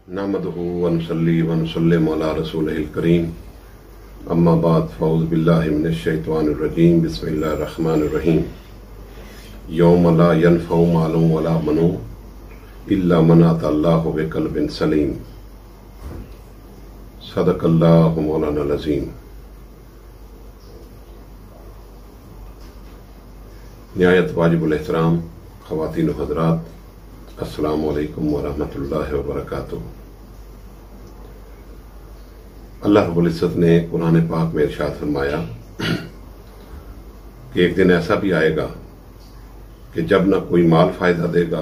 नहमदुहु व नुसल्ली व नुसल्लिमु अला रसूलिहिल करीम। अम्मा बाद फ़ऊज़ु बिल्लाहि मिनश शैतानिर रजीम। बिस्मिल्लाहिर रहमानिर रहीम। यौम ला यनफ़उ मालुन वला बनून इल्ला मन अताल्लाहु बिक़ल्बिन सलीम। सदक़ल्लाहु मौलाना अज़ीम। निहायत वाजिबुल एहतराम ख़वातीन व हज़रात, अस्सलामु अलैकुम व रहमतुल्लाहि व बरकातुहू। अल्लाह रब्बुल इज़्ज़त ने कुरान पाक में इरशाद फरमाया कि एक दिन ऐसा भी आएगा कि जब ना कोई माल फायदा देगा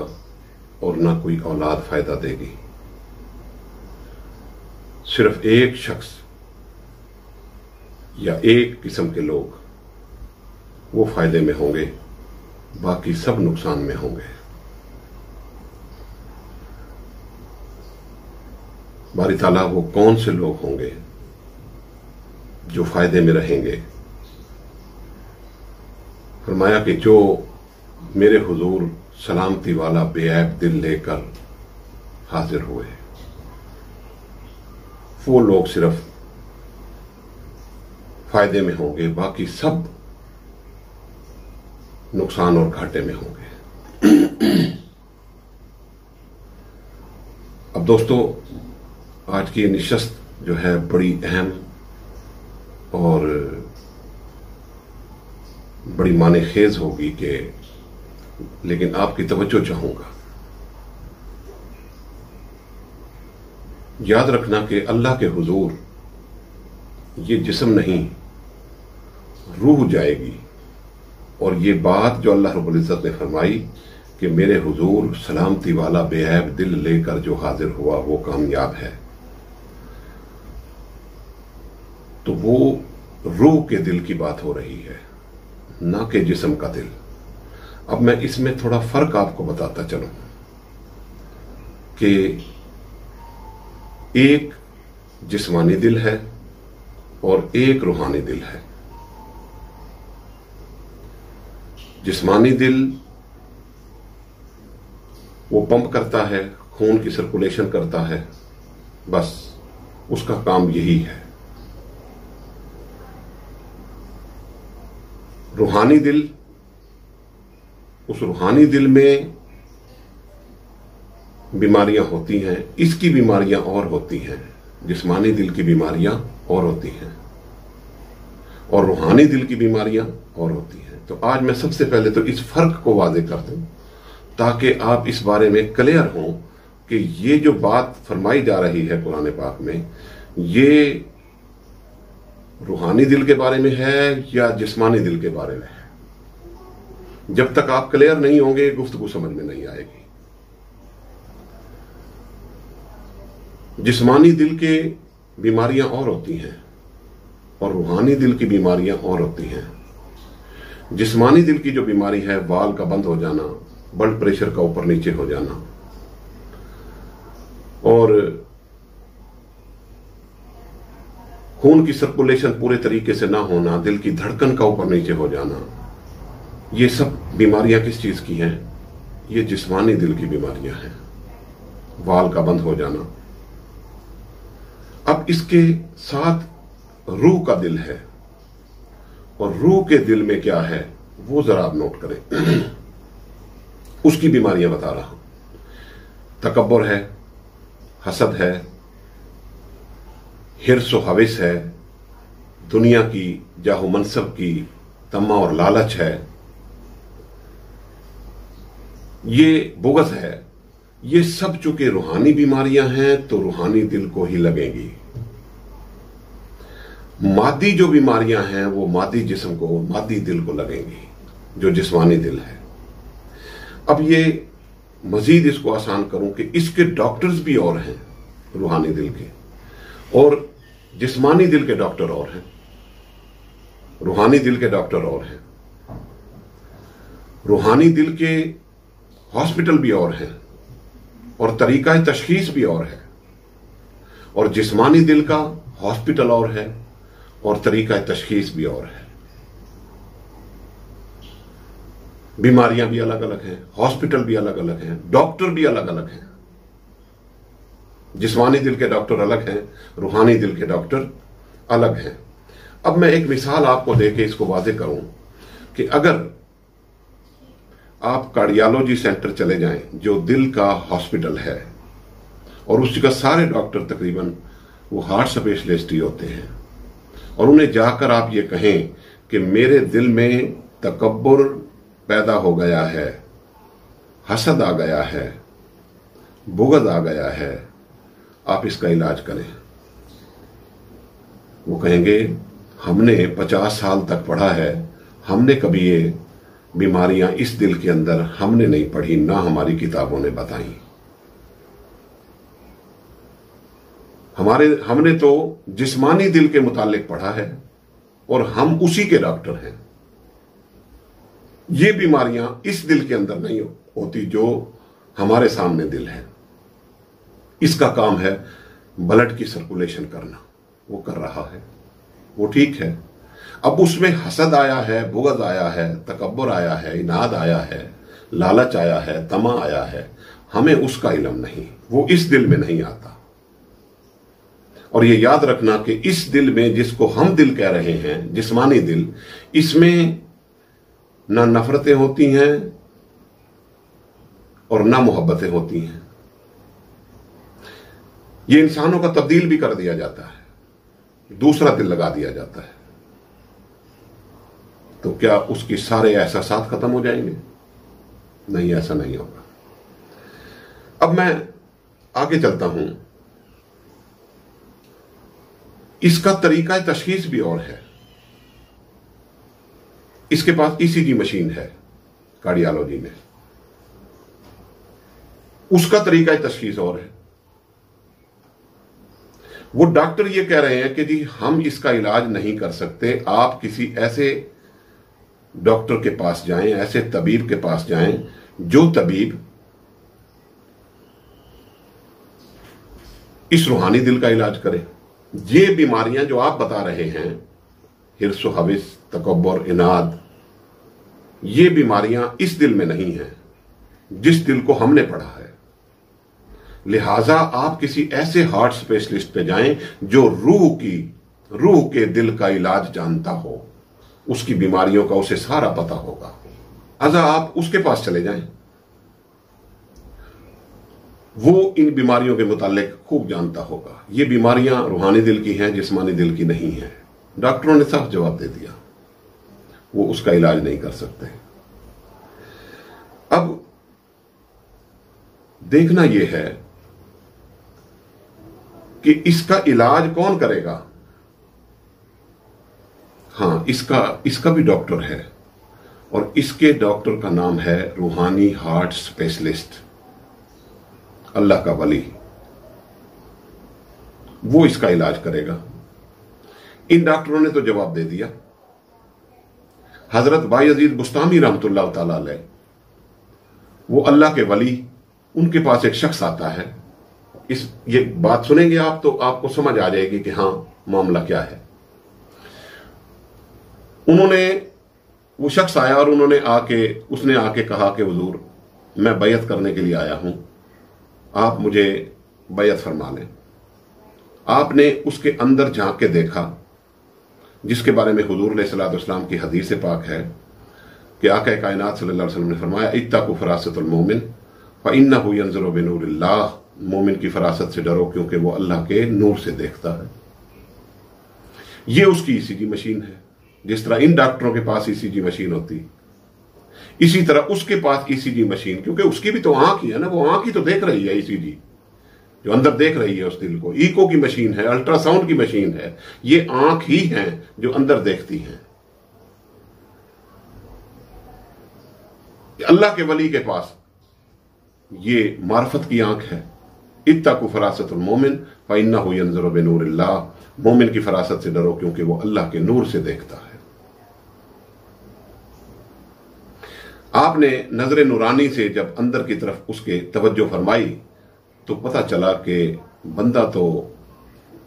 और ना कोई औलाद फायदा देगी। सिर्फ एक शख्स या एक किस्म के लोग वो फायदे में होंगे, बाकी सब नुकसान में होंगे। बारी ताला वो कौन से लोग होंगे जो फायदे में रहेंगे? फरमाया कि जो मेरे हुजूर सलामती वाला बेऐब दिल लेकर हाजिर हुए, वो लोग सिर्फ फायदे में होंगे, बाकी सब नुकसान और घाटे में होंगे। अब दोस्तों, आज की निशस्त जो है बड़ी अहम और बड़ी माने खेज होगी कि, लेकिन आपकी तवज्जो चाहूंगा। याद रखना कि अल्लाह के हुजूर ये जिस्म नहीं, रूह जाएगी। और ये बात जो अल्लाह रब्बुल इज़्ज़त ने फरमाई कि मेरे हुजूर सलामती वाला बेऐब दिल लेकर जो हाजिर हुआ वो कामयाब है, तो वो रूह के दिल की बात हो रही है, ना कि जिस्म का दिल। अब मैं इसमें थोड़ा फर्क आपको बताता चलूं कि एक जिस्मानी दिल है और एक रूहानी दिल है। जिस्मानी दिल वो पंप करता है, खून की सर्कुलेशन करता है, बस उसका काम यही है। रूहानी दिल, उस रूहानी दिल में बीमारियां होती हैं, इसकी बीमारियां और होती हैं, जिस्मानी दिल की बीमारियां और होती हैं, और रूहानी दिल की बीमारियां और होती हैं। तो आज मैं सबसे पहले तो इस फर्क को वादे कर दूं ताकि आप इस बारे में क्लियर हों कि ये जो बात फरमाई जा रही है कुरान पाक में, ये रूहानी दिल के बारे में है या जिस्मानी दिल के बारे में है। जब तक आप क्लियर नहीं होंगे, गुफ्तगू समझ में नहीं आएगी। जिस्मानी दिल के बीमारियां और होती हैं और रूहानी दिल की बीमारियां और होती हैं। जिस्मानी दिल की जो बीमारी है, वाल का बंद हो जाना, ब्लड प्रेशर का ऊपर नीचे हो जाना, और खून की सर्कुलेशन पूरे तरीके से ना होना, दिल की धड़कन का ऊपर नीचे हो जाना, ये सब बीमारियां किस चीज की हैं? ये जिस्मानी दिल की बीमारियां हैं, वाल का बंद हो जाना। अब इसके साथ रूह का दिल है, और रूह के दिल में क्या है वो जरा आप नोट करें। उसकी बीमारियां बता रहा हूं। तकब्बुर है, हसद है, हिर्स व हविस है, दुनिया की जाहो मनसब की तमा और लालच है, ये बुग़्ज़ है। ये सब चूंकि रूहानी बीमारियां हैं तो रूहानी दिल को ही लगेंगी। मादी जो बीमारियां हैं वो मादी जिस्म को, मादी दिल को लगेंगी, जो जिस्मानी दिल है। अब ये मजीद इसको आसान करूं कि इसके डॉक्टर्स भी और हैं, रूहानी दिल के, और जिस्मानी दिल के डॉक्टर और हैं, रूहानी दिल के डॉक्टर और हैं। रूहानी दिल के हॉस्पिटल भी और हैं और तरीका तशखीस भी और है, और जिस्मानी दिल का हॉस्पिटल और है और तरीका तशखीस भी और है। बीमारियां भी अलग अलग हैं, हॉस्पिटल भी अलग अलग हैं, डॉक्टर भी अलग अलग हैं। जिस्मानी दिल के डॉक्टर अलग हैं, रूहानी दिल के डॉक्टर अलग हैं। अब मैं एक मिसाल आपको देके इसको वाज़ेह करूं कि अगर आप कार्डियोलॉजी सेंटर चले जाएं, जो दिल का हॉस्पिटल है, और उस जगह सारे डॉक्टर तकरीबन वो हार्ट स्पेशलिस्ट ही होते हैं, और उन्हें जाकर आप ये कहें कि मेरे दिल में तकब्बुर पैदा हो गया है, हसद आ गया है, बुग़्ज़ आ गया है, आप इसका इलाज करें। वो कहेंगे हमने 50 साल तक पढ़ा है, हमने कभी ये बीमारियां इस दिल के अंदर हमने नहीं पढ़ी, ना हमारी किताबों ने बताई। हमने तो जिस्मानी दिल के मुतालिक पढ़ा है और हम उसी के डॉक्टर हैं। ये बीमारियां इस दिल के अंदर नहीं होती जो हमारे सामने दिल है। इसका काम है ब्लड की सर्कुलेशन करना, वो कर रहा है, वो ठीक है। अब उसमें हसद आया है, बुग़्ज़ आया है, तकब्बुर आया है, इनाद आया है, लालच आया है, तमा आया है, हमें उसका इल्म नहीं, वो इस दिल में नहीं आता। और ये याद रखना कि इस दिल में, जिसको हम दिल कह रहे हैं, जिस्मानी दिल, इसमें ना नफरतें होती हैं और ना मोहब्बतें होती हैं। ये इंसानों का तब्दील भी कर दिया जाता है, दूसरा दिल लगा दिया जाता है, तो क्या उसके सारे एहसासात खत्म हो जाएंगे? नहीं, ऐसा नहीं होगा। अब मैं आगे चलता हूं। इसका तरीका तशखीस भी और है। इसके पास ईसीजी मशीन है कार्डियोलॉजी में, उसका तरीका तशखीस और है। वो डॉक्टर ये कह रहे हैं कि जी हम इसका इलाज नहीं कर सकते, आप किसी ऐसे डॉक्टर के पास जाएं, ऐसे तबीब के पास जाएं जो तबीब इस रूहानी दिल का इलाज करे। ये बीमारियां जो आप बता रहे हैं, हिर्स, हविस, तकब्बुर, इनाद, ये बीमारियां इस दिल में नहीं हैं जिस दिल को हमने पढ़ा है। लिहाजा आप किसी ऐसे हार्ट स्पेशलिस्ट पे जाएं जो रूह के दिल का इलाज जानता हो, उसकी बीमारियों का उसे सारा पता होगा। लिहाजा आप उसके पास चले जाएं, वो इन बीमारियों के मुतालिक खूब जानता होगा। ये बीमारियां रूहानी दिल की हैं, जिस्मानी दिल की नहीं हैं। डॉक्टरों ने साफ जवाब दे दिया, वो उसका इलाज नहीं कर सकते। अब देखना यह है कि इसका इलाज कौन करेगा। हां, इसका भी डॉक्टर है, और इसके डॉक्टर का नाम है रूहानी हार्ट स्पेशलिस्ट, अल्लाह का वली। वो इसका इलाज करेगा। इन डॉक्टरों ने तो जवाब दे दिया। हजरत बायजीद बुस्तामी रहमतुल्लाह ताला अलैह, वो अल्लाह के वली, उनके पास एक शख्स आता है। ये बात सुनेंगे आप तो आपको समझ आ जाएगी कि हां मामला क्या है। वो शख्स आया और उसने आके कहा कि हुजूर, मैं बैयत करने के लिए आया हूं, आप मुझे बैयत फरमा लें। आपने उसके अंदर झांक के देखा, जिसके बारे में हुजूर अलैहिस्सलातु वस्सलाम की हदीस पाक है कि आका कायनात सल्लल्लाहु अलैहि वसल्लम ने फरमाया, इत्तकू फरासतुल मोमिन फइन्नहु यंज़ुरु बिनूरिल्लाह। मोमिन की फरासत से डरो, क्योंकि वो अल्लाह के नूर से देखता है। ये उसकी ईसीजी मशीन है। जिस तरह इन डॉक्टरों के पास ईसीजी मशीन होती, इसी तरह उसके पास ईसीजी मशीन, क्योंकि उसकी भी तो आंख ही है ना, वो आंख ही तो देख रही है। ईसीजी जो अंदर देख रही है उस दिल को, ईको की मशीन है, अल्ट्रासाउंड की मशीन है, ये आंख ही है जो अंदर देखती है। अल्लाह के वली के पास ये मार्फत की आंख है। इत्तकू फरासतुल मोमिन फइन्नहु यंज़ुरु बिनूरिल्लाह। मोमिन की फरासत से डरो, क्योंकि वो अल्लाह के नूर से देखता है। आपने नजर नूरानी से जब अंदर की तरफ उसके तवज्जो फरमाई तो पता चला कि बंदा तो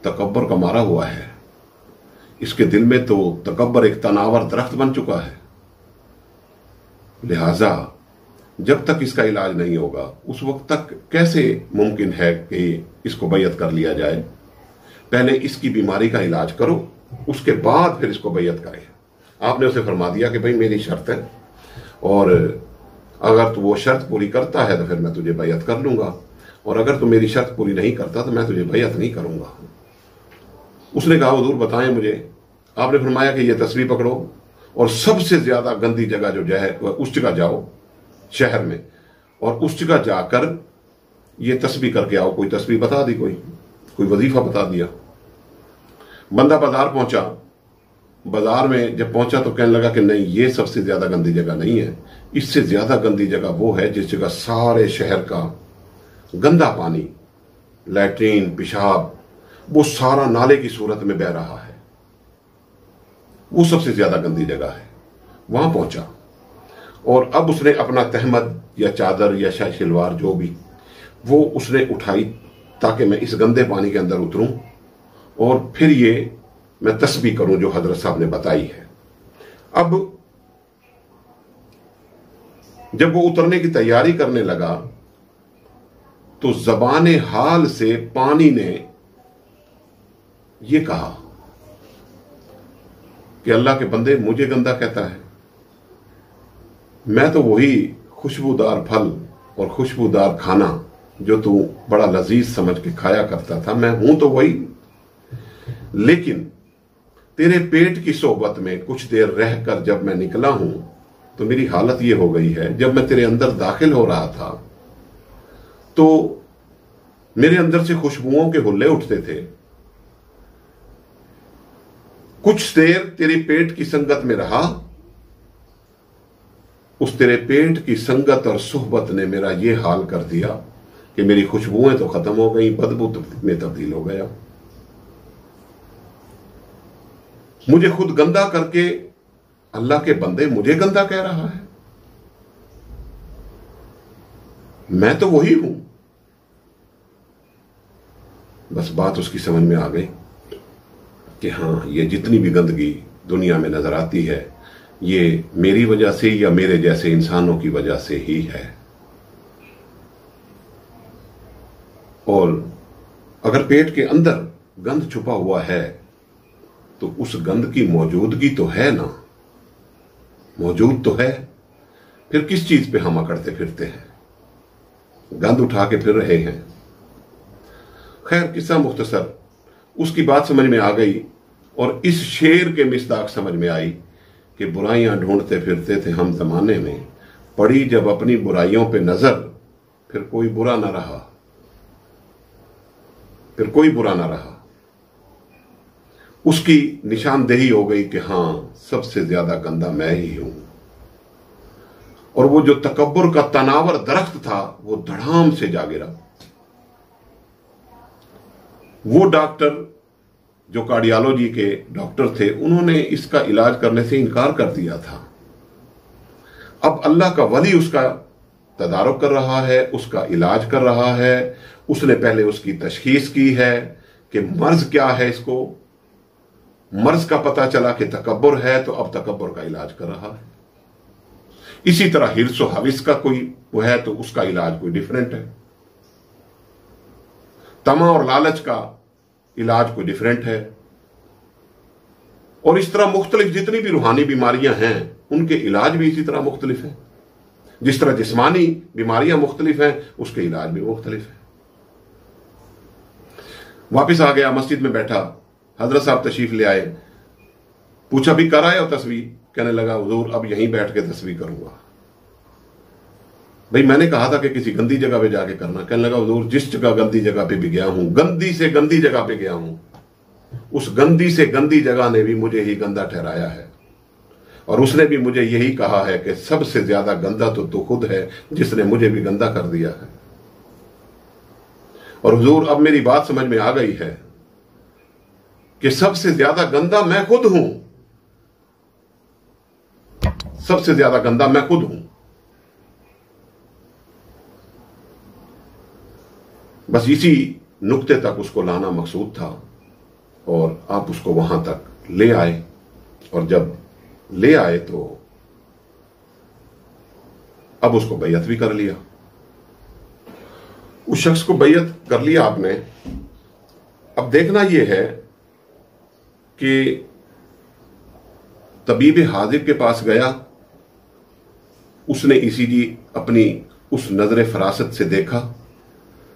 तकब्बर का मारा हुआ है। इसके दिल में तो तकब्बर एक तनावर दरख्त बन चुका है। लिहाजा जब तक इसका इलाज नहीं होगा उस वक्त तक कैसे मुमकिन है कि इसको बैयत कर लिया जाए? पहले इसकी बीमारी का इलाज करो, उसके बाद फिर इसको बैयत करें। आपने उसे फरमा दिया कि भाई मेरी शर्त है, और अगर तू वो शर्त पूरी करता है तो फिर मैं तुझे बैयत कर लूंगा, और अगर तू मेरी शर्त पूरी नहीं करता तो मैं तुझे बैयत नहीं करूंगा। उसने कहा हुजूर बताएं मुझे। आपने फरमाया कि ये तस्बीह पकड़ो और सबसे ज्यादा गंदी जगह जो है उस जगह जाओ शहर में, और उस जगह जाकर ये तस्बीह करके आओ। कोई तस्बीह बता दी, कोई वजीफा बता दिया। बंदा बाजार पहुंचा, बाजार में जब पहुंचा तो कहने लगा कि नहीं, ये सबसे ज्यादा गंदी जगह नहीं है, इससे ज्यादा गंदी जगह वो है जिस जगह सारे शहर का गंदा पानी, लैट्रीन, पेशाब, वो सारा नाले की सूरत में बह रहा है। वो सबसे ज्यादा गंदी जगह है। वहां पहुंचा और अब उसने अपना तहमद या चादर या शायद शलवार जो भी वो उसने उठाई ताकि मैं इस गंदे पानी के अंदर उतरूं और फिर ये मैं तस्बीह करूं जो हजरत साहब ने बताई है। अब जब वो उतरने की तैयारी करने लगा तो ज़बाने हाल से पानी ने ये कहा कि अल्लाह के बंदे, मुझे गंदा कहता है? मैं तो वही खुशबूदार फल और खुशबूदार खाना जो तू बड़ा लजीज समझ के खाया करता था, मैं हूं तो वही, लेकिन तेरे पेट की सोहबत में कुछ देर रहकर जब मैं निकला हूं तो मेरी हालत यह हो गई है, जब मैं तेरे अंदर दाखिल हो रहा था तो मेरे अंदर से खुशबुओं के हुल्ले उठते थे। कुछ देर तेरे पेट की संगत में रहा, उस तेरे पेट की संगत और सोहबत ने मेरा यह हाल कर दिया कि मेरी खुशबुएं तो खत्म हो गई, बदबू में तब्दील हो गया। मुझे खुद गंदा करके अल्लाह के बंदे मुझे गंदा कह रहा है। मैं तो वही हूं। बस बात उसकी समझ में आ गई कि हां, ये जितनी भी गंदगी दुनिया में नजर आती है ये मेरी वजह से या मेरे जैसे इंसानों की वजह से ही है। और अगर पेट के अंदर गंद छुपा हुआ है तो उस गंद की मौजूदगी तो है ना, मौजूद तो है, फिर किस चीज पे हम अकड़ते फिरते हैं, गंद उठा के फिर रहे हैं। खैर, किस्सा मुख्तसर, उसकी बात समझ में आ गई और इस शेर के मिसदाक समझ में आई कि बुराइयां ढूंढते फिरते थे हम जमाने में, पड़ी जब अपनी बुराइयों पे नजर फिर कोई बुरा ना रहा, फिर कोई बुरा ना रहा। उसकी निशानदेही हो गई कि हां, सबसे ज्यादा गंदा मैं ही हूं। और वो जो तकब्बुर का तनावर दरख्त था वो धड़ाम से जा गिरा। वो डॉक्टर जो कार्डियोलॉजी के डॉक्टर थे उन्होंने इसका इलाज करने से इनकार कर दिया था। अब अल्लाह का वली उसका तदारुक कर रहा है, उसका इलाज कर रहा है। उसने पहले उसकी तशखीस की है कि मर्ज क्या है, इसको मर्ज का पता चला कि तकब्बुर है तो अब तकब्बुर का इलाज कर रहा है। इसी तरह हिर्स और हविस का कोई वो है तो उसका इलाज कोई डिफरेंट है। तमा और लालच का इलाज कोई डिफरेंट है। और इस तरह मुख्तलिफ जितनी भी रूहानी बीमारियां हैं उनके इलाज भी इसी तरह मुख्तलिफ हैं। जिस तरह जिस्मानी बीमारियां मुख्तलिफ हैं उसके इलाज भी मुख्तलिफ है। वापिस आ गया, मस्जिद में बैठा, हजरत साहब तशरीफ ले आए, पूछा भी कर आए हो तस्वीर? कहने लगा हुजूर अब यहीं बैठ के तस्वीर करूंगा। भाई मैंने कहा था कि किसी गंदी जगह पे जाके करना। कहने लगा हुजूर जिस जगह गंदी जगह पे भी गया हूं, गंदी से गंदी जगह पे गया हूं, उस गंदी से गंदी जगह ने भी मुझे ही गंदा ठहराया है और उसने भी मुझे यही कहा है कि सबसे ज्यादा गंदा तो तू खुद है जिसने मुझे भी गंदा कर दिया है। और हुजूर अब मेरी बात समझ में आ गई है कि सबसे ज्यादा गंदा मैं खुद हूं, सबसे ज्यादा गंदा मैं खुद हूं। बस इसी नुक्ते तक उसको लाना मकसूद था और आप उसको वहां तक ले आए। और जब ले आए तो अब उसको बैयत भी कर लिया। उस शख्स को बैयत कर लिया आपने। अब देखना यह है कि तबीब हाजिर के पास गया, उसने ईसीजी अपनी उस नजर फरासत से देखा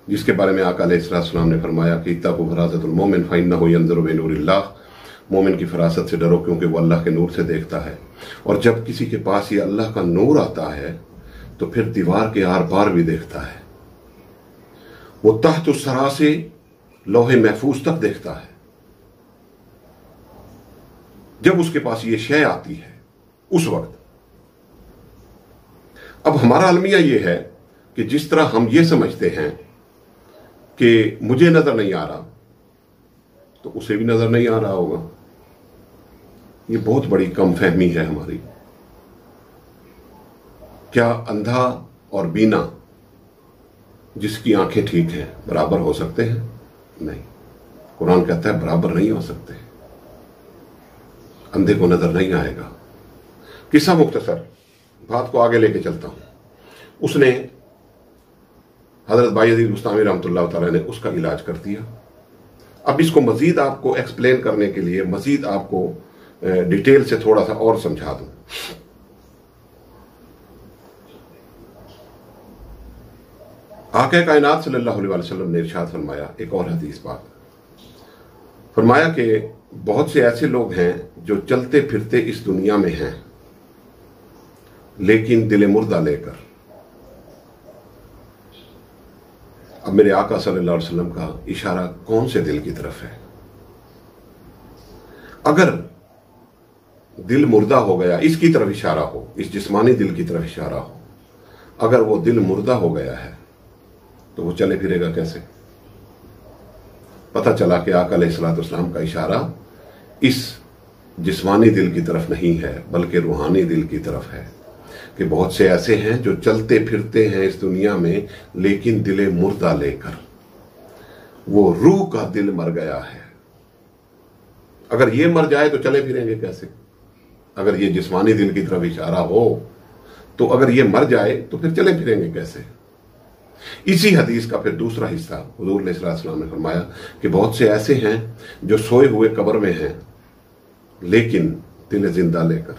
जिसके बारे में आका अलैहिस्सलाम ने फरमाया कि इत्तक़ू फरासतुल मोमिन फ़इन्नहु यंज़ुरु बिनूरिल्लाह, मोमिन की फरासत से डरो क्योंकि वो अल्लाह के नूर से देखता है। और जब किसी के पास ये अल्लाह का नूर आता है तो फिर दीवार के आर पार भी देखता है, वो तहत सरा से लौहे महफूज तक देखता है। जब उसके पास ये शय आती है उस वक्त, अब हमारा अलमिया ये है कि जिस तरह हम ये समझते हैं कि मुझे नजर नहीं आ रहा तो उसे भी नजर नहीं आ रहा होगा, ये बहुत बड़ी कम फहमी है हमारी। क्या अंधा और बीना जिसकी आंखें ठीक हैं बराबर हो सकते हैं? नहीं, कुरान कहता है बराबर नहीं हो सकते। अंधे को नजर नहीं आएगा। किस्सा मुख्तसर, बात को आगे लेके चलता हूं। उसने हजरत बायजीद बुस्तामी रहमतुल्लाह तआला ने उसका इलाज कर दिया। अब इसको मजीद आपको एक्सप्लेन करने के लिए, मजीद आपको डिटेल से थोड़ा सा और समझा दूं। आक़ा कायनात सल्लल्लाहु अलैहि वसल्लम ने इरशाद फरमाया, एक और हदीस बात फरमाया कि बहुत से ऐसे लोग हैं जो चलते फिरते इस दुनिया में हैं लेकिन दिल मुर्दा लेकर। अब मेरे आका सल्लल्लाहु अलैहि वसल्लम का इशारा कौन से दिल की तरफ है? अगर दिल मुर्दा हो गया, इसकी तरफ इशारा हो, इस जिस्मानी दिल की तरफ इशारा हो, अगर वो दिल मुर्दा हो गया है तो वो चले फिरेगा कैसे? पता चला कि आका अलैहिस्सलाम का इशारा इस जिस्मानी दिल की तरफ नहीं है बल्कि रूहानी दिल की तरफ है कि बहुत से ऐसे हैं जो चलते फिरते हैं इस दुनिया में लेकिन दिल मुर्दा लेकर। वो रूह का दिल मर गया है। अगर ये मर जाए तो चले फिरेंगे कैसे? अगर ये जिस्मानी दिल की तरफ इशारा हो तो अगर ये मर जाए तो फिर चले फिरेंगे कैसे? इसी हदीस का फिर दूसरा हिस्सा हुजूर अलैहिस्सलाम ने फरमाया कि बहुत से ऐसे हैं जो सोए हुए कब्र में हैं लेकिन दिल जिंदा लेकर।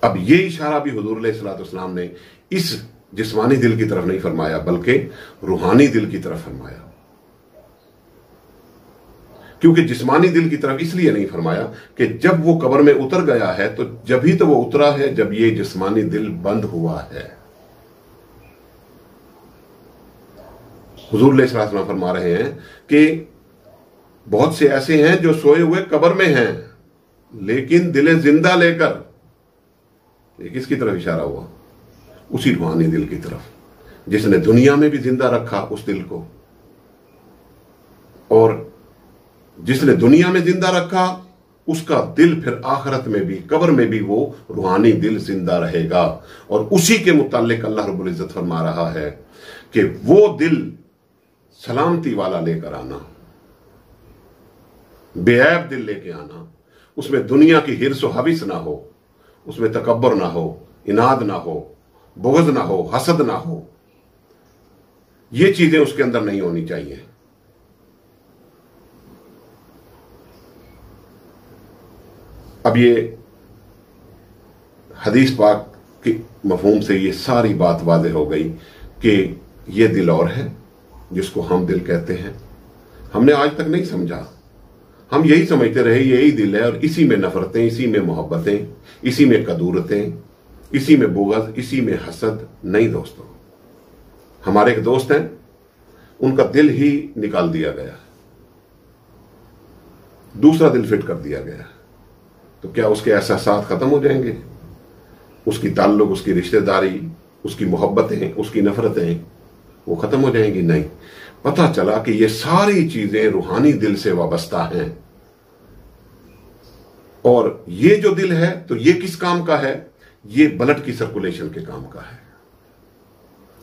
अब ये इशारा भी हुजूर अलैहिस्सलाम ने इस जिस्मानी दिल की तरफ नहीं फरमाया बल्कि रूहानी दिल की तरफ फरमाया। क्योंकि जिस्मानी दिल की तरफ इसलिए नहीं फरमाया कि जब वो कब्र में उतर गया है तो जब ही तो वो उतरा है जब ये जिस्मानी दिल बंद हुआ है। हुजूर अलैहिस्सलाम फरमा रहे हैं कि बहुत से ऐसे हैं जो सोए हुए कब्र में हैं लेकिन दिल जिंदा लेकर। ये किसकी तरफ इशारा हुआ? उसी रूहानी दिल की तरफ जिसने दुनिया में भी जिंदा रखा उस दिल को, और जिसने दुनिया में जिंदा रखा उसका दिल फिर आखिरत में भी, कब्र में भी वो रूहानी दिल जिंदा रहेगा। और उसी के मुताल्लिक अल्लाह रब्बुल इज्जत फरमा रहा है कि वो दिल सलामती वाला लेकर आना, बेऐब दिल लेके आना, उसमें दुनिया की हिर्स व हविस ना हो, उसमें तकब्बर ना हो, इनाद ना हो, बुग़्ज़ ना हो, हसद ना हो। ये चीजें उसके अंदर नहीं होनी चाहिए। अब ये हदीस पाक के मफ़हूम से ये सारी बात वाज़ेह हो गई कि ये दिल और है जिसको हम दिल कहते हैं। हमने आज तक नहीं समझा, हम यही समझते रहे यही दिल है और इसी में नफरतें, इसी में मोहब्बतें, इसी में कदूरतें, इसी में बुग़्ज़, इसी में हसद। नहीं दोस्तों, हमारे एक दोस्त हैं, उनका दिल ही निकाल दिया गया, दूसरा दिल फिट कर दिया गया। तो क्या उसके एहसासात खत्म हो जाएंगे? उसकी ताल्लुक, उसकी रिश्तेदारी, उसकी मोहब्बतें, उसकी नफरतें वो खत्म हो जाएंगी? नहीं। पता चला कि ये सारी चीजें रूहानी दिल से वाबस्ता हैं। और ये जो दिल है तो ये किस काम का है? ये ब्लड की सर्कुलेशन के काम का है।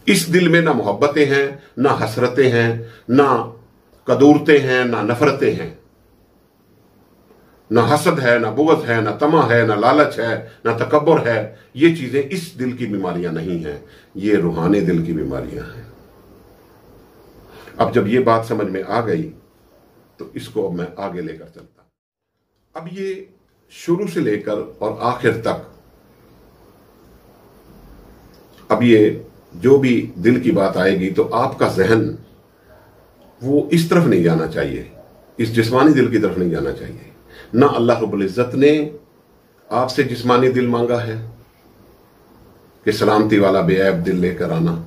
इस दिल में ना मोहब्बतें हैं, ना हसरतें हैं, ना कदूरतें हैं, ना नफरतें हैं। ना हसद है, ना बुग़्ज़ है, ना तमा है, ना लालच है, ना तकब्बुर है। ये चीजें इस दिल की बीमारियां नहीं हैं, ये रूहानी दिल की बीमारियां हैं। अब जब ये बात समझ में आ गई तो इसको अब मैं आगे लेकर चलता। अब ये शुरू से लेकर और आखिर तक, अब ये जो भी दिल की बात आएगी तो आपका जहन वो इस तरफ नहीं जाना चाहिए, इस जिस्मानी दिल की तरफ नहीं जाना चाहिए। ना अल्लाह रब्बुल इज्जत ने आपसे जिस्मानी दिल मांगा है कि सलामती वाला बेऐब दिल लेकर आना,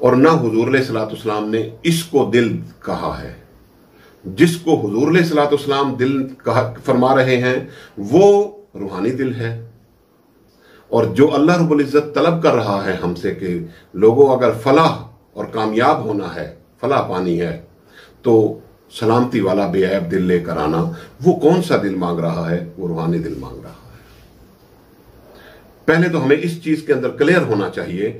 और ना हुजूर अलैहिस्सलाम ने इसको दिल कहा है। जिसको हुजूर अलैहिस्सलाम दिल कहा फरमा रहे हैं वो रूहानी दिल है। और जो अल्लाह रब्बुल इज्जत तलब कर रहा है हमसे कि लोगों अगर फलाह और कामयाब होना है, फलाह पानी है, तो सलामती वाला बेऐब दिल लेकर आना, वो कौन सा दिल मांग रहा है? वो रूहानी दिल मांग रहा है। पहले तो हमें इस चीज के अंदर क्लियर होना चाहिए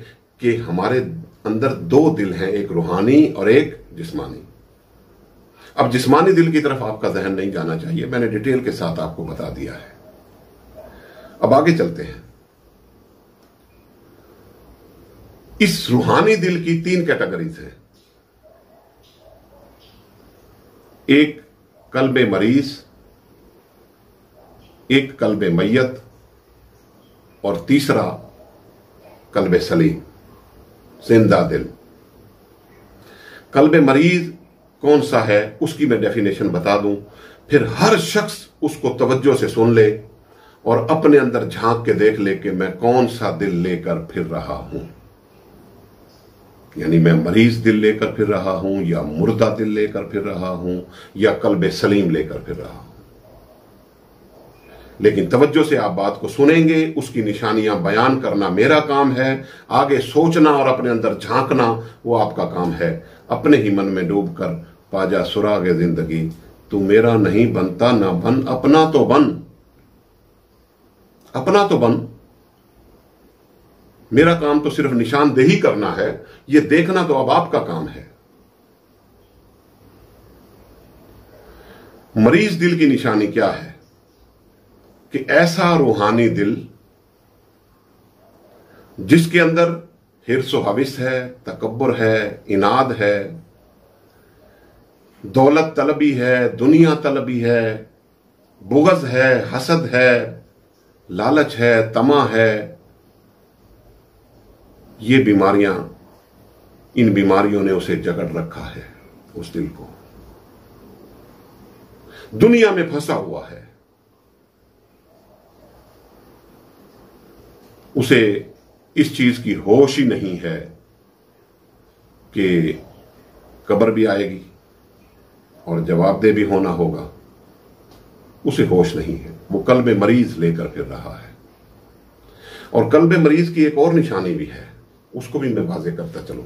कि हमारे अंदर दो दिल हैं, एक रूहानी और एक जिस्मानी। अब जिस्मानी दिल की तरफ आपका जहन नहीं जाना चाहिए, मैंने डिटेल के साथ आपको बता दिया है। अब आगे चलते हैं। इस रूहानी दिल की 3 कैटेगरीज हैं। एक कल्बे मरीज, एक कल्बे मैयत, और तीसरा कल्बे सलीम, जिंदा दिल। कल्बे मरीज कौन सा है उसकी मैं डेफिनेशन बता दूं, फिर हर शख्स उसको तवज्जो से सुन ले और अपने अंदर झांक के देख ले कि मैं कौन सा दिल लेकर फिर रहा हूं। यानी मैं मरीज दिल लेकर फिर रहा हूं, या मुर्दा दिल लेकर फिर रहा हूं, या कल्बे सलीम लेकर फिर रहा हूं। लेकिन तवज्जो से आप बात को सुनेंगे, उसकी निशानियां बयान करना मेरा काम है, आगे सोचना और अपने अंदर झांकना वो आपका काम है। अपने ही मन में डूबकर पाजा सुरागे जिंदगी, तू मेरा नहीं बनता ना बन, अपना तो बन, अपना तो बन। मेरा काम तो सिर्फ निशानदेही करना है, ये देखना तो अब आपका काम है। मरीज दिल की निशानी क्या है? कि ऐसा रूहानी दिल जिसके अंदर हिर्स व हविस है, तकब्बुर है, इनाद है, दौलत तलबी है, दुनिया तलबी है, बुग़्ज़ है, हसद है, लालच है, तमा है। ये बीमारियां, इन बीमारियों ने उसे जकड़ रखा है। उस दिल को दुनिया में फंसा हुआ है। उसे इस चीज की होश ही नहीं है कि कब्र भी आएगी और जवाबदेह भी होना होगा। उसे होश नहीं है, वो कल्बे मरीज लेकर फिर रहा है। और कल्बे मरीज की एक और निशानी भी है, उसको भी मैं वाज़ेह करता चलूं।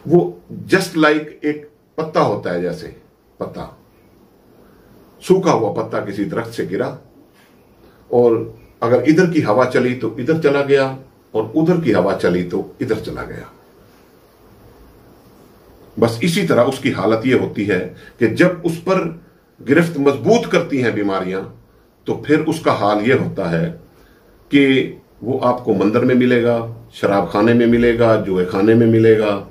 वो जस्ट लाइक एक पत्ता होता है, जैसे पत्ता, सूखा हुआ पत्ता किसी दरख्त से गिरा और अगर इधर की हवा चली तो इधर चला गया और उधर की हवा चली तो इधर चला गया। बस इसी तरह उसकी हालत यह होती है कि जब उस पर गिरफ्त मजबूत करती हैं बीमारियां, तो फिर उसका हाल यह होता है कि वो आपको मंदिर में मिलेगा, शराब खाने में मिलेगा, जुए खाने में मिलेगा।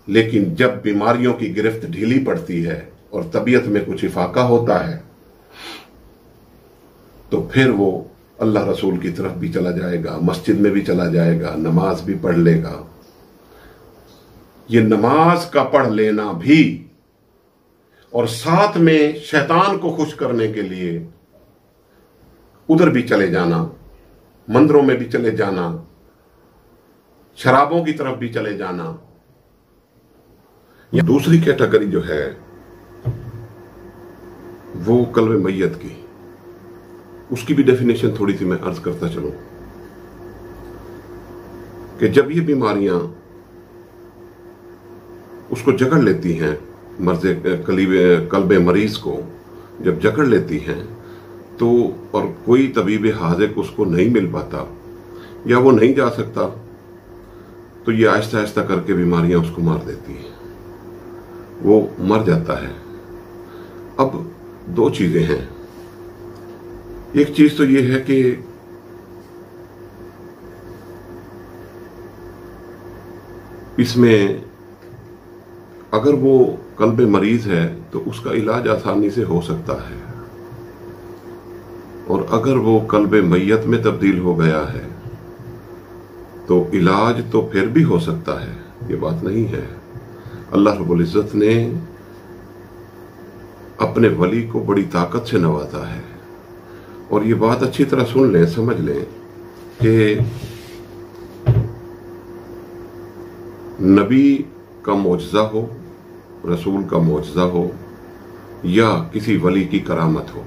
लेकिन जब बीमारियों की गिरफ्त ढीली पड़ती है और तबीयत में कुछ इफाका होता है, तो फिर वो अल्लाह रसूल की तरफ भी चला जाएगा, मस्जिद में भी चला जाएगा, नमाज भी पढ़ लेगा। ये नमाज का पढ़ लेना भी और साथ में शैतान को खुश करने के लिए उधर भी चले जाना, मंदिरों में भी चले जाना, शराबों की तरफ भी चले जाना। ये दूसरी कैटेगरी जो है वो कल्बे मैयत की, उसकी भी डेफिनेशन थोड़ी सी मैं अर्ज करता चलूं कि जब ये बीमारियां उसको जकड़ लेती हैं, कल्बे मरीज को जब जकड़ लेती हैं, तो और कोई तबीब हाज़िक उसको नहीं मिल पाता या वो नहीं जा सकता, तो ये आहिस्ता आहिस्ता करके बीमारियां उसको मार देती हैं, वो मर जाता है। अब दो चीजें हैं एक चीज तो ये है कि इसमें अगर वो कल्ब मरीज है तो उसका इलाज आसानी से हो सकता है, और अगर वो कल्ब मैयत में तब्दील हो गया है तो इलाज तो फिर भी हो सकता है, ये बात नहीं है। अल्लाह रब्बुल इज्जत ने अपने वली को बड़ी ताकत से नवाजा है। और ये बात अच्छी तरह सुन लें, समझ लें कि नबी का मौजज़ा हो, रसूल का मौजज़ा हो, या किसी वली की करामत हो,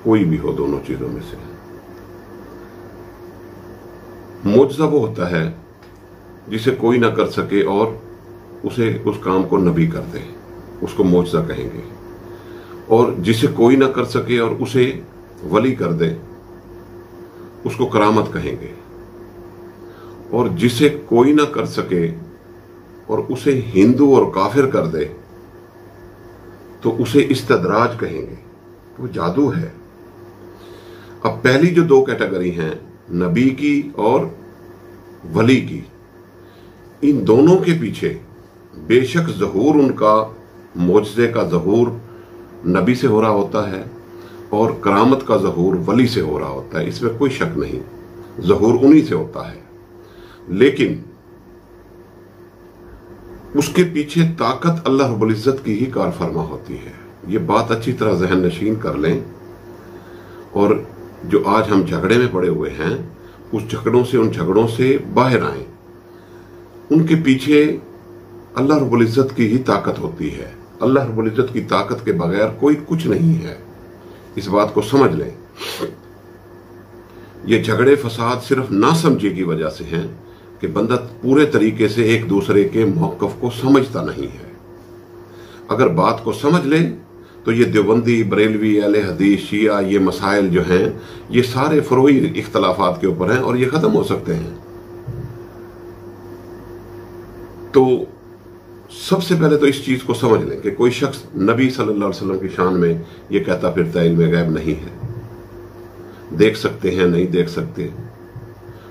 कोई भी हो, दोनों चीजों में से। मौजज़ा वो होता है जिसे कोई ना कर सके और उसे उस काम को नबी कर दे, उसको मौजज़ा कहेंगे। और जिसे कोई ना कर सके और उसे वली कर दे, उसको करामत कहेंगे। और जिसे कोई ना कर सके और उसे हिंदू और काफिर कर दे तो उसे इस्तदराज कहेंगे, वो जादू है। अब पहली जो दो कैटेगरी हैं, नबी की और वली की, इन दोनों के पीछे बेशक ज़हूर, उनका मौजज़े का ज़हूर नबी से हो रहा होता है और करामत का ज़हूर वली से हो रहा होता है, इसमें कोई शक नहीं, ज़हूर उन्हीं से होता है। लेकिन उसके पीछे ताकत अल्लाह रब्बुल इज्जत की ही कार फरमा होती है। ये बात अच्छी तरह जहन नशीन कर लें। और जो आज हम झगड़े में पड़े हुए हैं, उस झगड़ों से, उन झगड़ों से बाहर आए। उनके पीछे अल्लाह रब्बुल इज्जत की ही ताकत होती है। अल्लाह रब्बुल इज्जत की ताकत के बगैर कोई कुछ नहीं है, इस बात को समझ लें। ये झगड़े फसाद सिर्फ ना समझे की वजह से हैं कि बंदा पूरे तरीके से एक दूसरे के मौक़िफ़ को समझता नहीं है। अगर बात को समझ ले तो ये देवबंदी, बरेलवी, अहले हदीस, शिया, ये मसाइल जो हैं, ये सारे फरोई इख्तलाफात के ऊपर हैं और ये ख़त्म हो सकते हैं। तो सबसे पहले तो इस चीज़ को समझ लें कि कोई शख्स नबी सल्लल्लाहु अलैहि वसल्लम की शान में ये कहता फिरता इल्म गैब नहीं है, देख सकते हैं, नहीं देख सकते।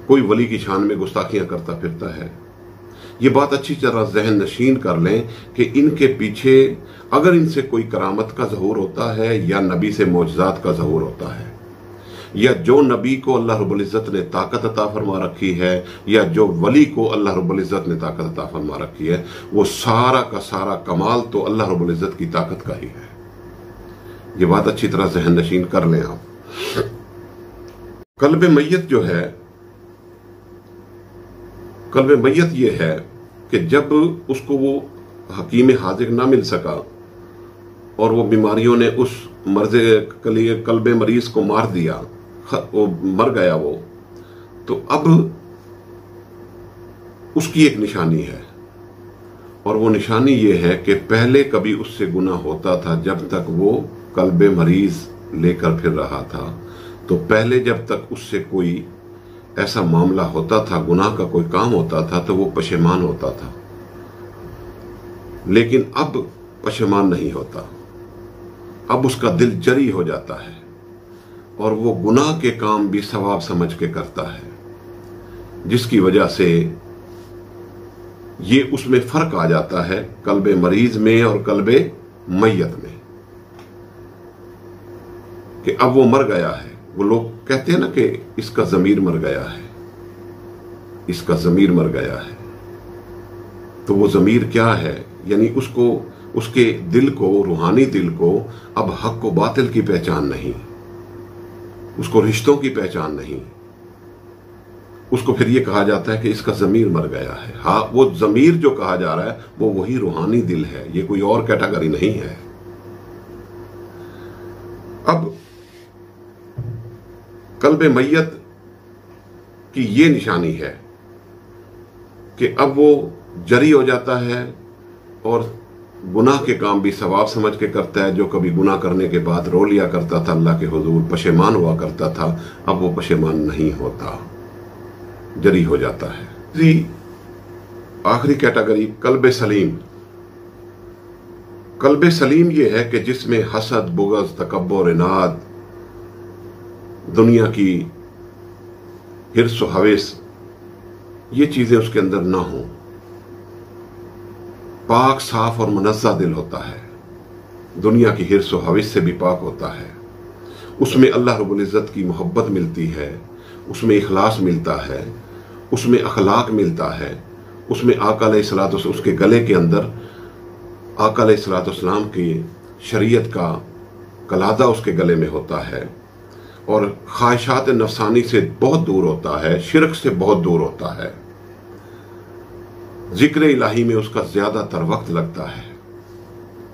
कोई वली की शान में गुस्ताखियां करता फिरता है। ये बात अच्छी तरह जहन नशीन कर लें कि इनके पीछे अगर इनसे कोई करामत का ज़हूर होता है या नबी से मौजज़ात का ज़हूर होता है, या जो नबी को अल्लाह रब्बुल इज्जत ने ताकत अता फरमा रखी है, या जो वली को अल्लाह रब्बुल इज्जत ने ताकत अता फरमा रखी है, वो सारा का सारा कमाल तो अल्लाह रब्बुल इज्जत की ताकत का ही है। ये बात अच्छी तरह जहन नशीन कर लें आप। कल्ब मैयत जो है, कल्ब मैयत ये है कि जब उसको वो हकीम हाजिर ना मिल सका और वो बीमारियों ने उस मर्ज़े कल्ब मरीज को मार दिया, वो मर गया वो, तो अब उसकी एक निशानी है। और वो निशानी ये है कि पहले कभी उससे गुनाह होता था जब तक वो कल्ब मरीज लेकर फिर रहा था। तो पहले जब तक उससे कोई ऐसा मामला होता था, गुनाह का कोई काम होता था, तो वो पशेमान होता था। लेकिन अब पशेमान नहीं होता, अब उसका दिल जरी हो जाता है और वो गुनाह के काम भी सवाब समझ के करता है, जिसकी वजह से ये उसमें फर्क आ जाता है कल्बे मरीज में और कल्बे मैयत में, कि अब वो मर गया है। वो लोग कहते हैं ना कि इसका ज़मीर मर गया है, इसका ज़मीर मर गया है। तो वो ज़मीर क्या है? यानी उसको, उसके दिल को, रूहानी दिल को अब हक व बातिल की पहचान नहीं, उसको रिश्तों की पहचान नहीं। उसको फिर ये कहा जाता है कि इसका ज़मीर मर गया है। हाँ, वो ज़मीर जो कहा जा रहा है वो वही रूहानी दिल है, ये कोई और कैटेगरी नहीं है। अब कल्ब मैयत की ये निशानी है कि अब वो जरी हो जाता है और गुनाह के काम भी सवाब समझ के करता है। जो कभी गुनाह करने के बाद रो लिया करता था अल्लाह के हुजूर, पशेमान हुआ करता था, अब वो पशेमान नहीं होता, जरी हो जाता है। आखिरी कैटेगरी कल्ब सलीम। कल्ब सलीम ये है कि जिसमें हसद, बुग़्ज़, तकब्बुर, इनाद दुनिया की हिर्स व हवेस, ये चीजें उसके अंदर ना हो। पाक साफ और मुनज़्ज़ा दिल होता है, दुनिया की हिर्स व हवेस से भी पाक होता है। उसमें अल्लाह रब्बुल इज़्ज़त की मोहब्बत मिलती है, उसमें इखलास मिलता है, उसमें अखलाक मिलता है, उसमें आका अलैहिस्सलातु वस्सलाम, उसके गले के अंदर आका अलैहिस्सलातु वस्सलाम की शरीयत का कलादा उसके गले में होता है, और ख्वाहिशात नफसानी से बहुत दूर होता है, शिरक से बहुत दूर होता है। जिक्र इलाही में उसका ज्यादातर वक्त लगता है।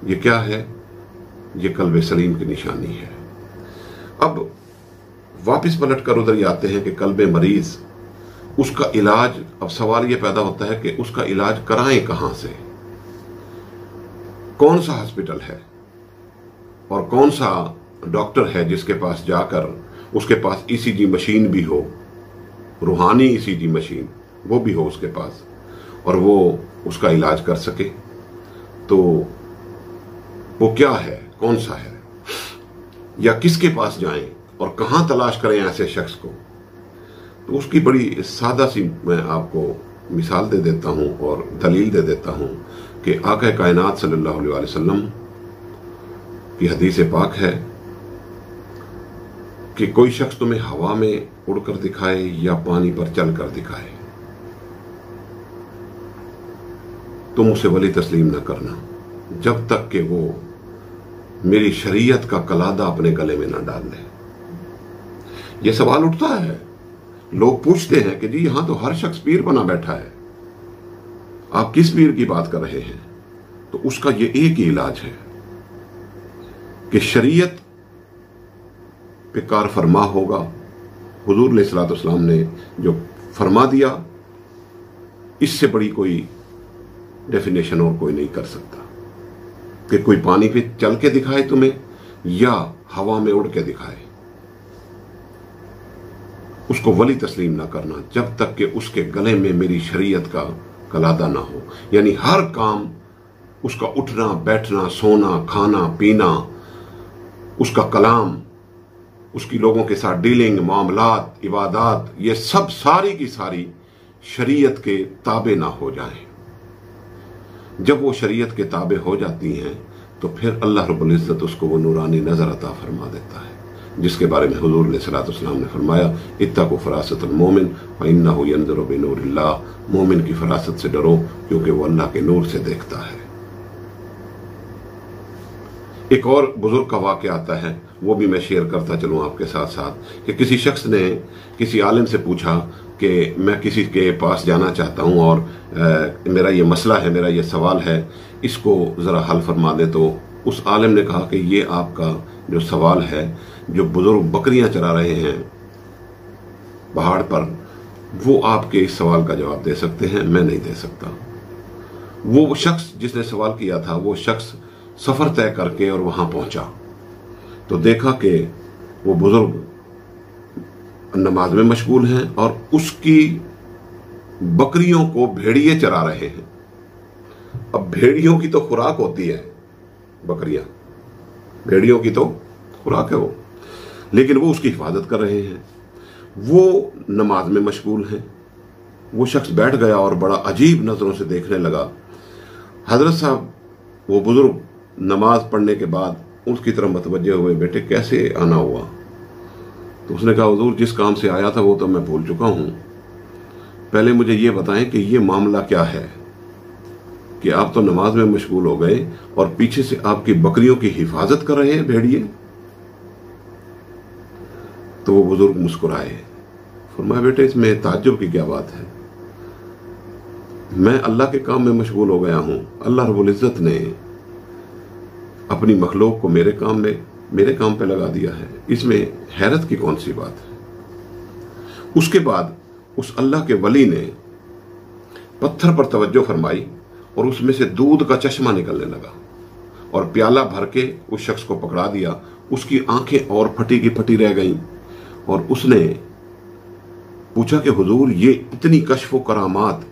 ये क्या है? ये कल्ब सलीम की निशानी है। अब वापस पलट कर उधर ही आते हैं कि कल्ब मरीज, उसका इलाज, अब सवाल यह पैदा होता है कि उसका इलाज कराएं कहां से, कौन सा हॉस्पिटल है और कौन सा डॉक्टर है जिसके पास जाकर उसके पास ईसीजी मशीन भी हो, रूहानी ईसीजी मशीन वो भी हो उसके पास, और वो उसका इलाज कर सके। तो वो क्या है, कौन सा है, या किसके पास जाएं और कहां तलाश करें ऐसे शख्स को? तो उसकी बड़ी सादा सी मैं आपको मिसाल दे देता हूं और दलील दे देता हूं कि आका कायनात सल्लल्लाहु अलैहि वसल्लम की हदीस पाक है कि कोई शख्स तुम्हें हवा में उड़कर दिखाए या पानी पर चलकर दिखाए, तुम उसे वली तस्लीम न करना जब तक कि वो मेरी शरीयत का कलादा अपने गले में न डाल ले। ये सवाल उठता है, लोग पूछते हैं कि जी यहां तो हर शख्स पीर बना बैठा है, आप किस पीर की बात कर रहे हैं? तो उसका ये एक ही इलाज है कि शरीयत पे कार फरमा होगा। हुजूर अलैहिस्सलातु वस्सलाम ने जो फरमा दिया, इससे बड़ी कोई डेफिनेशन और कोई नहीं कर सकता कि कोई पानी पे चल के दिखाए तुम्हें या हवा में उड़ के दिखाए। उसको वली तस्लीम ना करना जब तक कि उसके गले में मेरी शरीयत का कलादा ना हो। यानी हर काम, उसका उठना बैठना, सोना खाना पीना, उसका कलाम, उसकी लोगों के साथ डीलिंग, मामलात, इबादात, ये सब सारी की सारी शरीयत के ताबे ना हो जाएं। जब वो शरीयत के ताबे हो जाती हैं तो फिर अल्लाह रब्बुल इज़्ज़त उसको वो नूरानी नजर अता फरमा देता है, जिसके बारे में हुजूर अलैहिस्सलातु वस्सलाम ने फरमाया, इत्तक़ू फ़रासतल मोमिन व इन्नहु यंज़ुरु बिनूरिल्लाह, मोमिन की फरासत से डरो क्योंकि वो अल्लाह के नूर से देखता है। एक और बुजुर्ग का वाक़या आता है, वो भी मैं शेयर करता चलूं आपके साथ साथ, कि किसी शख्स ने किसी आलिम से पूछा कि मैं किसी के पास जाना चाहता हूं और मेरा ये मसला है, मेरा ये सवाल है, इसको ज़रा हल फरमा दे। तो उस आलिम ने कहा कि ये आपका जो सवाल है, जो बुजुर्ग बकरियां चरा रहे हैं पहाड़ पर, वो आपके इस सवाल का जवाब दे सकते हैं, मैं नहीं दे सकता। वो शख्स जिसने सवाल किया था, वो शख्स सफर तय करके और वहां पहुंचा तो देखा कि वो बुजुर्ग नमाज में मशगूल हैं और उसकी बकरियों को भेड़िए चरा रहे हैं। अब भेड़ियों की तो खुराक होती है, बकरियां भेड़ियों की तो खुराक है वो, लेकिन वो उसकी हिफाजत कर रहे हैं। वो नमाज में मशगूल हैं। वो शख्स बैठ गया और बड़ा अजीब नजरों से देखने लगा। हजरत साहब, वो बुजुर्ग नमाज पढ़ने के बाद उसकी तरफ मतवज्जे हुए, बेटे कैसे आना हुआ? तो उसने कहा, हुजूर जिस काम से आया था वो तो मैं भूल चुका हूं, पहले मुझे ये बताएं कि ये मामला क्या है कि आप तो नमाज में मशगूल हो गए और पीछे से आपकी बकरियों की हिफाजत कर रहे हैं भेड़िए। तो वो बुजुर्ग मुस्कुराए, फरमाया, बेटे इसमें ताज्जुब की क्या बात है? मैं अल्लाह के काम में मशगूल हो गया हूं। अल्लाह रब्बुल इज़्ज़त ने अपनी मखलूक को मेरे काम पे लगा दिया है, इसमें हैरत की कौन सी बात है? उसके बाद उस अल्लाह के वली ने पत्थर पर तवज्जो फरमाई और उसमें से दूध का चश्मा निकलने लगा और प्याला भर के उस शख्स को पकड़ा दिया। उसकी आंखें और फटी की फटी रह गईं और उसने पूछा कि हुजूर ये इतनी कश्फ व करामात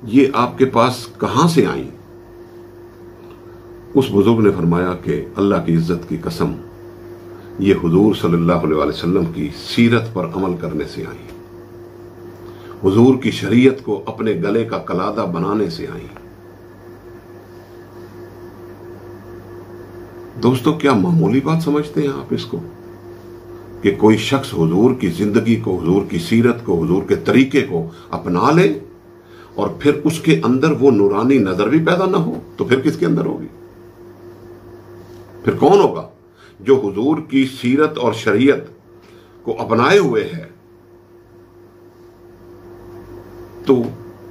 ये आपके पास कहां से आई? उस बुजुर्ग ने फरमाया कि अल्लाह की इज्जत की कसम, ये हुजूर सल्लल्लाहु अलैहि वसल्लम की सीरत पर अमल करने से आई, हुजूर की शरीयत को अपने गले का कलादा बनाने से आई। दोस्तों, क्या मामूली बात समझते हैं आप इसको कि कोई शख्स हुजूर की जिंदगी को, हुजूर की सीरत को, हुजूर के तरीके को अपना ले और फिर उसके अंदर वो नूरानी नजर भी पैदा ना हो, तो फिर किसके अंदर होगी? फिर कौन होगा? जो हुजूर की सीरत और शरीयत को अपनाए हुए है, तो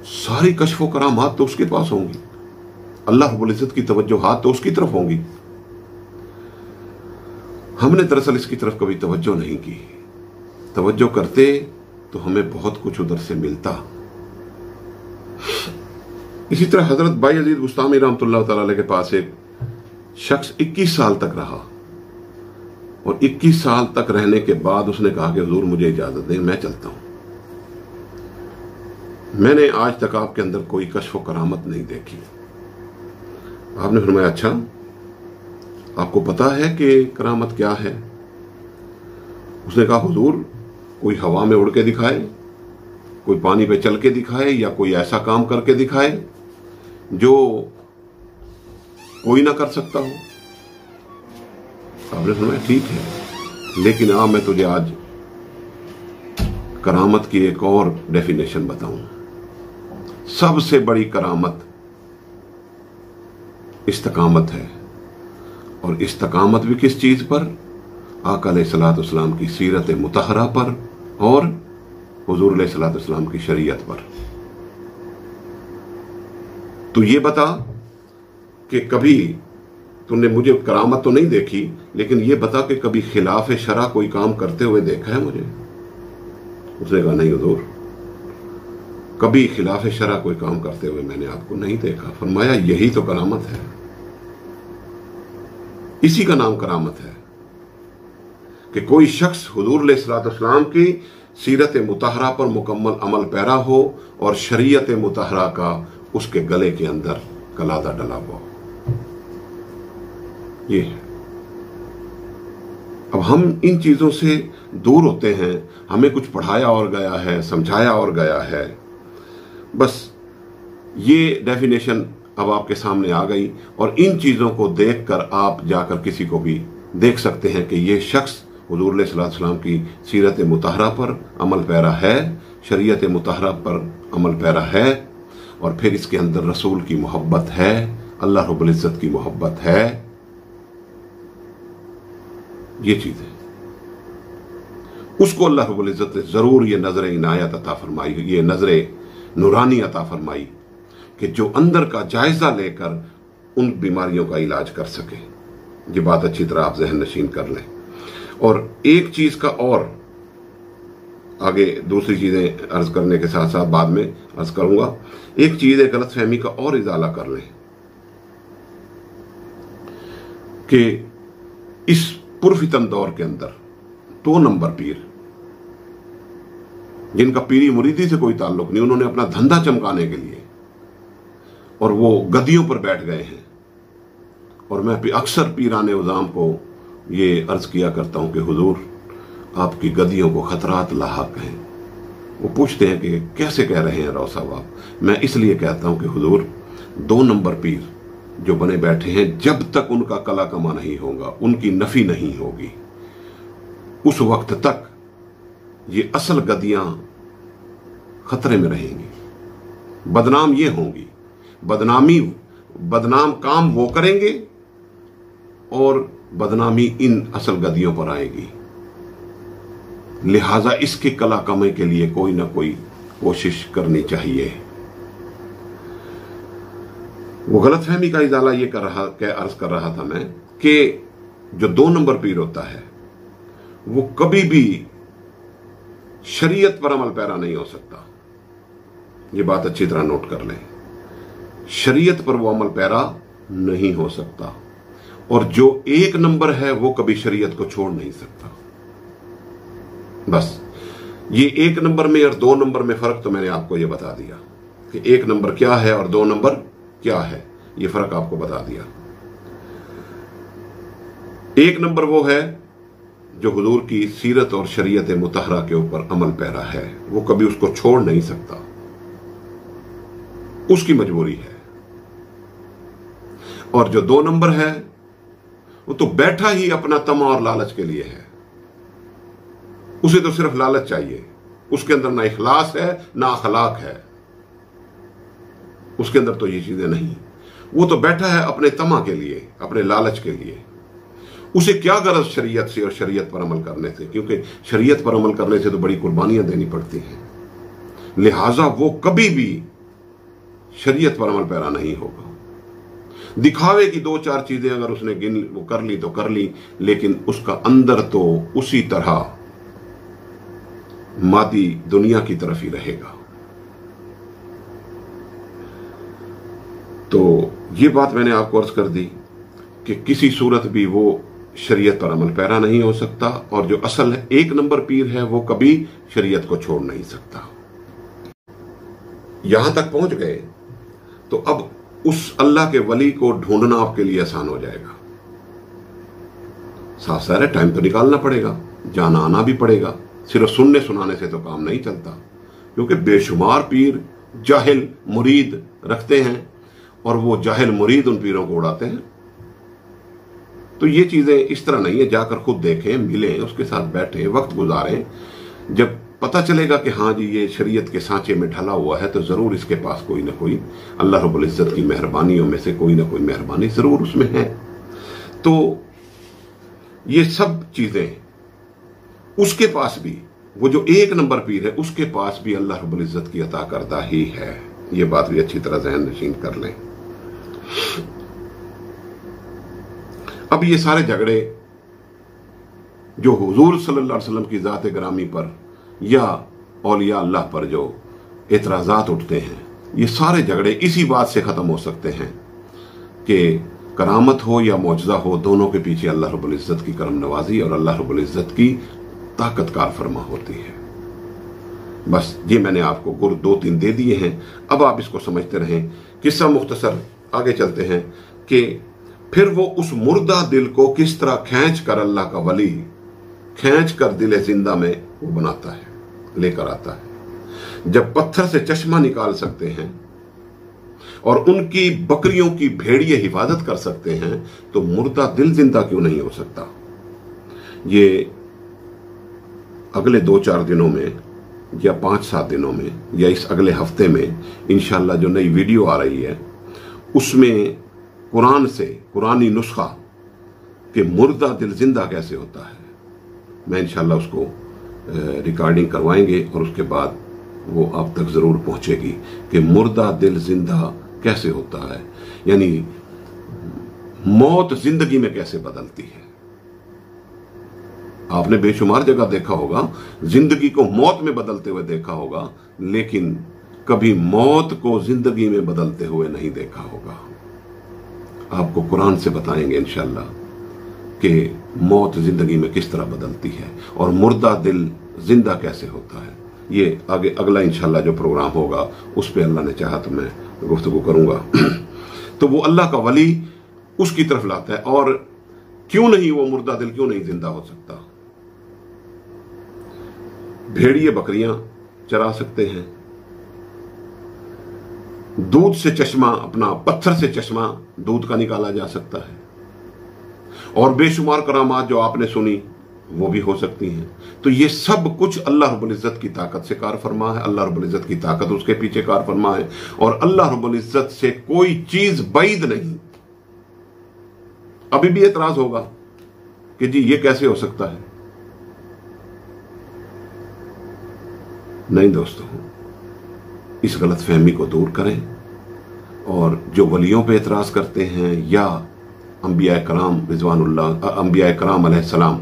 सारी कश्फ करामात तो उसके पास होंगी, अल्लाह रब्बुल इज्जत की तवज्जोहात तो उसकी तरफ होंगी। हमने दरअसल इसकी तरफ कभी तवज्जो नहीं की। तवज्जो करते तो हमें बहुत कुछ उधर से मिलता। इसी तरह हजरत बाई अजीज बुस्तामी रहमतुल्लाह तआला अलैह के पास एक शख्स 21 साल तक रहा और 21 साल तक रहने के बाद उसने कहा कि हुजूर मुझे इजाजत दें, मैं चलता हूं। मैंने आज तक आपके अंदर कोई कश्फ करामत नहीं देखी। आपने फरमाया, अच्छा आपको पता है कि करामत क्या है? उसने कहा, हुजूर कोई हवा में उड़ के दिखाए, कोई पानी पे चल के दिखाए, या कोई ऐसा काम करके दिखाए जो कोई ना कर सकता हो। आपने फरमाया, ठीक है, लेकिन मैं तुझे आज करामत की एक और डेफिनेशन बताऊं। सबसे बड़ी करामत इस्तकामत है, और इस्तकामत भी किस चीज पर? आका अलैहिस्सलातु वस्सलाम की सीरत मुतहरा पर और हुजूर अलैहिस्सलातु वस्सलाम की शरीयत पर। तो ये बता कि कभी तूने, मुझे करामत तो नहीं देखी, लेकिन ये बता कि कभी खिलाफ शरा कोई काम करते हुए देखा है मुझे? उसने कहा, नहीं हुजूर, कभी खिलाफ शरा कोई काम करते हुए मैंने आपको नहीं देखा। फरमाया, यही तो करामत है, इसी का नाम करामत है कि कोई शख्स हुजूर अलैहिस्सलातु वस्सलाम की सीरत मुतहरा पर मुकम्मल अमल पैरा हो और शरीयत मुतहरा का उसके गले के अंदर कलादा डला हुआ। ये है। अब हम इन चीजों से दूर होते हैं, हमें कुछ पढ़ाया और गया है, समझाया और गया है, बस ये डेफिनेशन अब आपके सामने आ गई, और इन चीजों को देखकर आप जाकर किसी को भी देख सकते हैं कि ये शख्स हुजूर अलैहिस्सलातु वस्सलाम की सीरत मुतहरा पर अमल पैरा है, शरीयत मुतहरा पर अमल पैरा है, और फिर इसके अंदर रसूल की मोहब्बत है, अल्लाह रब्बुल इज्जत की मोहब्बत है। ये चीज है, उसको अल्लाह रब्बुल इज्जत ने जरूर ये नजर इनायत अता फरमाई, ये नजर नूरानी अता फरमाई कि जो अंदर का जायजा लेकर उन बीमारियों का इलाज कर सके। ये बात अच्छी तरह आप जहन नशीन कर लें। और एक चीज का और आगे दूसरी चीजें अर्ज करने के साथ साथ बाद में अर्ज करूंगा, एक चीज है गलतफहमी का और इजाला कर लें कि इस पुरफितन दौर के अंदर 2 नंबर पीर, जिनका पीरी मुरीदी से कोई ताल्लुक नहीं, उन्होंने अपना धंधा चमकाने के लिए और वो गद्दियों पर बैठ गए हैं। और मैं अक्सर पीराने उज़ाम को ये अर्ज किया करता हूं कि हुजूर आपकी गद्दियों को खतरात लाहक हैं। वो पूछते हैं कि कैसे कह रहे हैं रौ साहब आप? मैं इसलिए कहता हूं कि हुजूर 2 नंबर पीर जो बने बैठे हैं, जब तक उनका कला कमा नहीं होगा, उनकी नफी नहीं होगी, उस वक्त तक ये असल गद्दियां खतरे में रहेंगी, बदनाम ये होंगी। बदनाम काम वो करेंगे और बदनामी इन असल गद्दियों पर आएगी। लिहाजा इसके कला कमाई के लिए कोई ना कोई कोशिश करनी चाहिए। वो गलतफहमी का इजाला ये अर्ज कर रहा था मैं कि जो 2 नंबर पीर होता है वो कभी भी शरीयत पर अमल पैरा नहीं हो सकता। ये बात अच्छी तरह नोट कर लें, शरीयत पर वो अमल पैरा नहीं हो सकता, और जो 1 नंबर है वो कभी शरीयत को छोड़ नहीं सकता। बस ये 1 नंबर में और 2 नंबर में फर्क तो मैंने आपको ये बता दिया कि 1 नंबर क्या है और 2 नंबर क्या है, ये फर्क आपको बता दिया। 1 नंबर वो है जो हुजूर की सीरत और शरीयत मुतहरा के ऊपर अमल पैरा है वो कभी उसको छोड़ नहीं सकता, उसकी मजबूरी है। और जो 2 नंबर है वो तो बैठा ही अपना तमा और लालच के लिए है, उसे तो सिर्फ लालच चाहिए, उसके अंदर ना इखलास है ना अखलाक है, उसके अंदर तो ये चीजें नहीं। वो तो बैठा है अपने तमा के लिए, अपने लालच के लिए। उसे क्या गरज शरीयत से और शरीयत पर अमल करने से, क्योंकि शरीयत पर अमल करने से तो बड़ी कुर्बानियां देनी पड़ती हैं, लिहाजा वो कभी भी शरीयत पर अमल पैरा नहीं होगा। दिखावे की 2-4 चीजें अगर उसने वो कर ली तो कर ली, लेकिन उसका अंदर तो उसी तरह मादी दुनिया की तरफ ही रहेगा। तो ये बात मैंने आपको अर्ज कर दी कि किसी सूरत भी वो शरीयत पर अमल पैरा नहीं हो सकता, और जो असल 1 नंबर पीर है वो कभी शरीयत को छोड़ नहीं सकता। यहां तक पहुंच गए तो अब उस अल्लाह के वली को ढूंढना आपके लिए आसान हो जाएगा। साफ सारा टाइम तो निकालना पड़ेगा, जाना आना भी पड़ेगा, सिर्फ सुनने सुनाने से तो काम नहीं चलता, क्योंकि बेशुमार पीर जाहिल मुरीद रखते हैं और वो जाहिल मुरीद उन पीरों को उड़ाते हैं। तो ये चीजें इस तरह नहीं है, जाकर खुद देखें, मिलें, उसके साथ बैठें, वक्त गुजारें। जब पता चलेगा कि हाँ जी ये शरीयत के सांचे में ढला हुआ है तो जरूर इसके पास कोई ना कोई अल्लाह रब्बुल इज्जत की मेहरबानियों में से कोई ना कोई मेहरबानी जरूर उसमें है। तो ये सब चीजें उसके पास भी, वो जो 1 नंबर पीर है उसके पास भी अल्लाह रब्बुल इज्जत की अता करदा ही है। ये बात भी अच्छी तरह ज़हन नशीन कर लें। अब ये सारे झगड़े जो हुजूर सल्लल्लाहु अलैहि वसल्लम की ज़ात ग्रामी पर या औलिया अल्लाह पर जो एतराज़ात उठते हैं, ये सारे झगड़े इसी बात से ख़त्म हो सकते हैं कि करामत हो या मौजज़ा हो, दोनों के पीछे अल्लाह रब्बुल इज़्ज़त की करम नवाजी और अल्लाह रब्बुल इज़्ज़त की ताकत कार फरमा होती है। बस ये मैंने आपको गुर 2-3 दे दिए हैं, अब आप इसको समझते रहें। किस्सा मुख्तसर आगे चलते हैं कि फिर वो उस मुर्दा दिल को किस तरह खींच कर अल्लाह का वली खींच कर दिल जिंदा में वो बनाता है, लेकर आता है। जब पत्थर से चश्मा निकाल सकते हैं और उनकी बकरियों की भेड़िए हिफाजत कर सकते हैं, तो मुर्दा दिल जिंदा क्यों नहीं हो सकता। ये अगले 2-4 दिनों में या 5-7 दिनों में या इस अगले हफ्ते में इंशाअल्लाह जो नई वीडियो आ रही है उसमें कुरान से, कुरानी नुस्खा कि मुर्दा दिल जिंदा कैसे होता है, मैं इंशाअल्लाह उसको रिकॉर्डिंग करवाएंगे और उसके बाद वो आप तक जरूर पहुंचेगी कि मुर्दा दिल जिंदा कैसे होता है, यानी मौत जिंदगी में कैसे बदलती है। आपने बेशुमार जगह देखा होगा, जिंदगी को मौत में बदलते हुए देखा होगा, लेकिन कभी मौत को जिंदगी में बदलते हुए नहीं देखा होगा। आपको कुरान से बताएंगे इंशाअल्लाह कि मौत जिंदगी में किस तरह बदलती है और मुर्दा दिल जिंदा कैसे होता है। ये आगे अगला इंशाअल्लाह जो प्रोग्राम होगा उस पर अल्लाह ने चाहा तो मैं गुफ्तगू करूंगा। तो वो अल्लाह का वली उसकी तरफ लाता है। और क्यों नहीं, वो मुर्दा दिल क्यों नहीं जिंदा हो सकता। भेड़िए बकरियां चरा सकते हैं, दूध से चश्मा, अपना पत्थर से चश्मा दूध का निकाला जा सकता है, और बेशुमार करामात जो आपने सुनी वो भी हो सकती हैं। तो ये सब कुछ अल्लाह रब्बुल इज्जत की ताकत से कार फरमा है, अल्लाह रब्बुल इज्जत की ताकत उसके पीछे कार फरमा है, और अल्लाह रब्बुल इज्जत से कोई चीज बैद नहीं। अभी भी एतराज होगा कि जी ये कैसे हो सकता है। नहीं दोस्तों, इस गलत फहमी को दूर करें, और जो वलियों पे एतराज करते हैं या अंबिया कराम रिजवानुल्लाह, अंबिया कराम अलैहिस्सलाम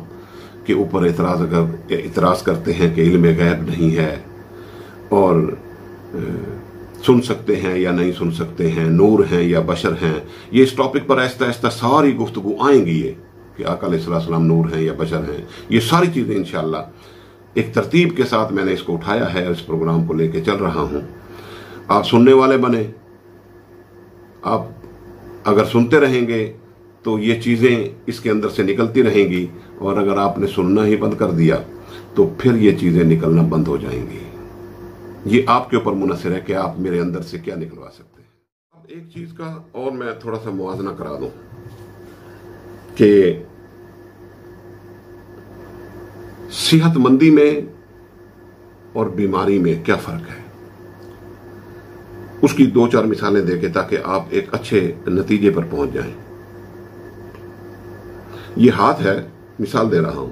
के ऊपर एतराज करते हैं कि इल्म गैब नहीं है और सुन सकते हैं या नहीं सुन सकते हैं, नूर हैं या बशर हैं, ये इस टॉपिक पर आहिस्ता आहिस्ता सारी गुफ्तगू आएंगी, ये कि आका अलैहिस्सलाम नूर हैं या बशर हैं, ये सारी चीजें इंशाअल्लाह एक तरतीब के साथ मैंने इसको उठाया है, इस प्रोग्राम को लेके चल रहा हूं। आप सुनने वाले बने, आप अगर सुनते रहेंगे तो ये चीज़ें इसके अंदर से निकलती रहेंगी, और अगर आपने सुनना ही बंद कर दिया तो फिर ये चीज़ें निकलना बंद हो जाएंगी। ये आपके ऊपर मुनहसर है कि आप मेरे अंदर से क्या निकलवा सकते हैं। अब एक चीज़ का और मैं थोड़ा सा मुआवजा करा दूं कि सेहतमंदी में और बीमारी में क्या फ़र्क है, उसकी 2-4 मिसालें देके ताकि आप एक अच्छे नतीजे पर पहुंच जाएं। ये हाथ है, मिसाल दे रहा हूं,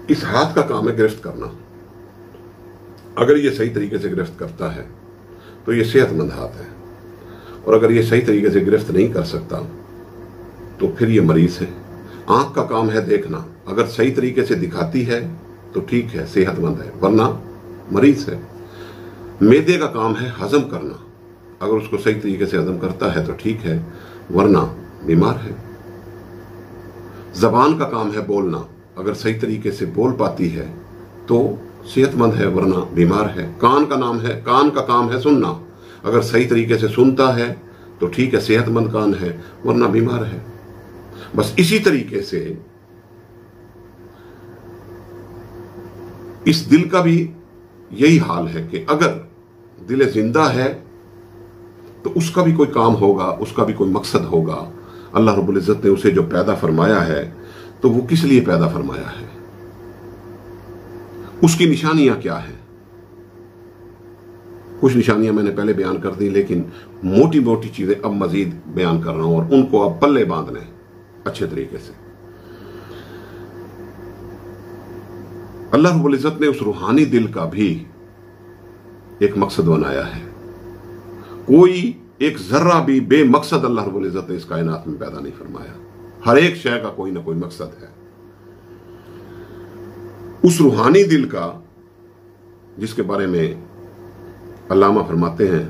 इस हाथ का काम है गिरफ्त करना। अगर ये सही तरीके से गिरफ्त करता है तो ये सेहतमंद हाथ है, और अगर ये सही तरीके से गिरफ्त नहीं कर सकता तो फिर ये मरीज है। आंख का काम है देखना, अगर सही तरीके से दिखाती है तो ठीक है, सेहतमंद है, वरना मरीज है। मैदे का काम है हजम करना, अगर उसको सही तरीके से हजम करता है तो ठीक है, वरना बीमार है। जबान का काम है बोलना, अगर सही तरीके से बोल पाती है तो सेहतमंद है, वरना बीमार है। कान का काम है सुनना, अगर सही तरीके से सुनता है तो ठीक है, सेहतमंद कान है, वरना बीमार है। बस इसी तरीके से इस दिल का भी यही हाल है कि अगर दिल जिंदा है तो उसका भी कोई काम होगा, उसका भी कोई मकसद होगा। अल्लाह रब्बुल इज्जत ने उसे जो पैदा फरमाया है तो वो किस लिए पैदा फरमाया है, उसकी निशानियां क्या है। कुछ निशानियां मैंने पहले बयान कर दी, लेकिन मोटी मोटी चीजें अब मजीद बयान कर रहा हूं, और उनको अब पल्ले बांधने अच्छे तरीके से। अल्लाह रब्बुल इज्जत ने उस रूहानी दिल का भी एक मकसद बनाया है। कोई एक जर्रा भी बेमकसद अल्लाह रब्बुल इज्जत ने इस कायनात में पैदा नहीं फरमाया। हर एक शय का कोई ना कोई मकसद है। उस रूहानी दिल का, जिसके बारे में अल्लामा फरमाते हैं,